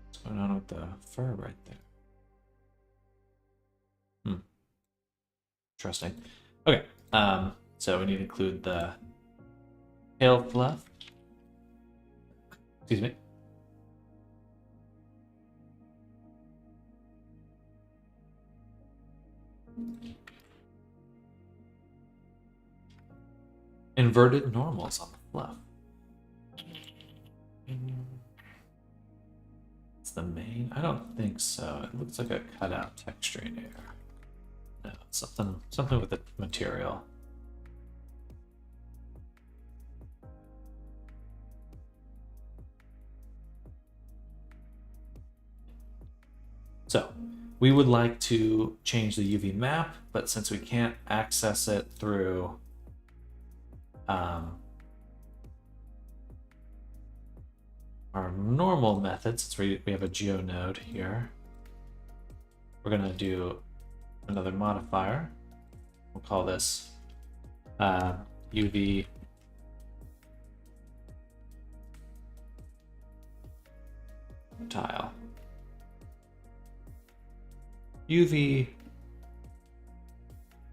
What's going on with the fur right there? Interesting. Okay. So we need to include the tail fluff. Excuse me. Inverted normals on the fluff. It's the main? I don't think so. It looks like a cutout texture in here. No, it's something with the material. So we would like to change the UV map, but since we can't access it through our normal methods, since we have a GeoNode here, we're going to do another modifier. We'll call this UV tile. UV,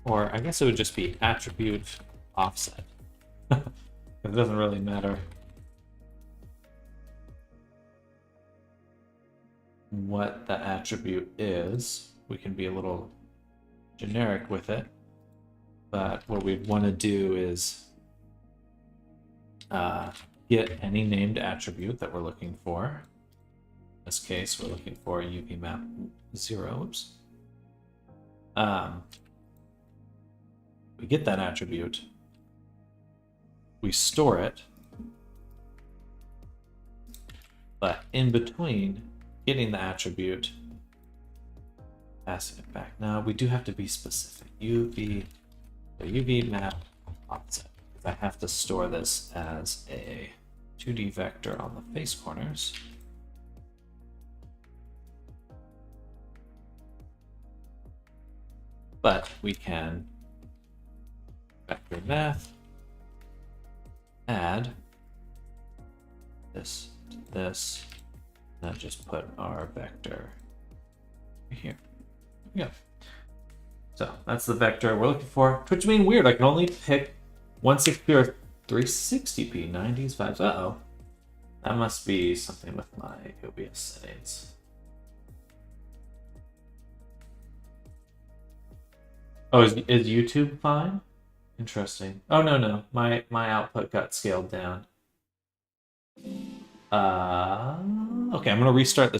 or I guess it would just be attribute offset. It doesn't really matter what the attribute is. We can be a little generic with it, but what we'd want to do is get any named attribute that we're looking for. In this case, we're looking for UV map 0. Oops. We get that attribute, we store it, but in between getting the attribute, passing it back. Now we do have to be specific. UV map offset, because I have to store this as a 2D vector on the face corners. But we can vector math, add this to this, and then just put our vector here. Yeah. So that's the vector we're looking for, which means weird. I can only pick 160p or 360p, 90s, 5s. Uh-oh. That must be something with my OBS settings. Oh, is YouTube fine? Interesting. Oh, no. My output got scaled down. Okay, I'm gonna restart this.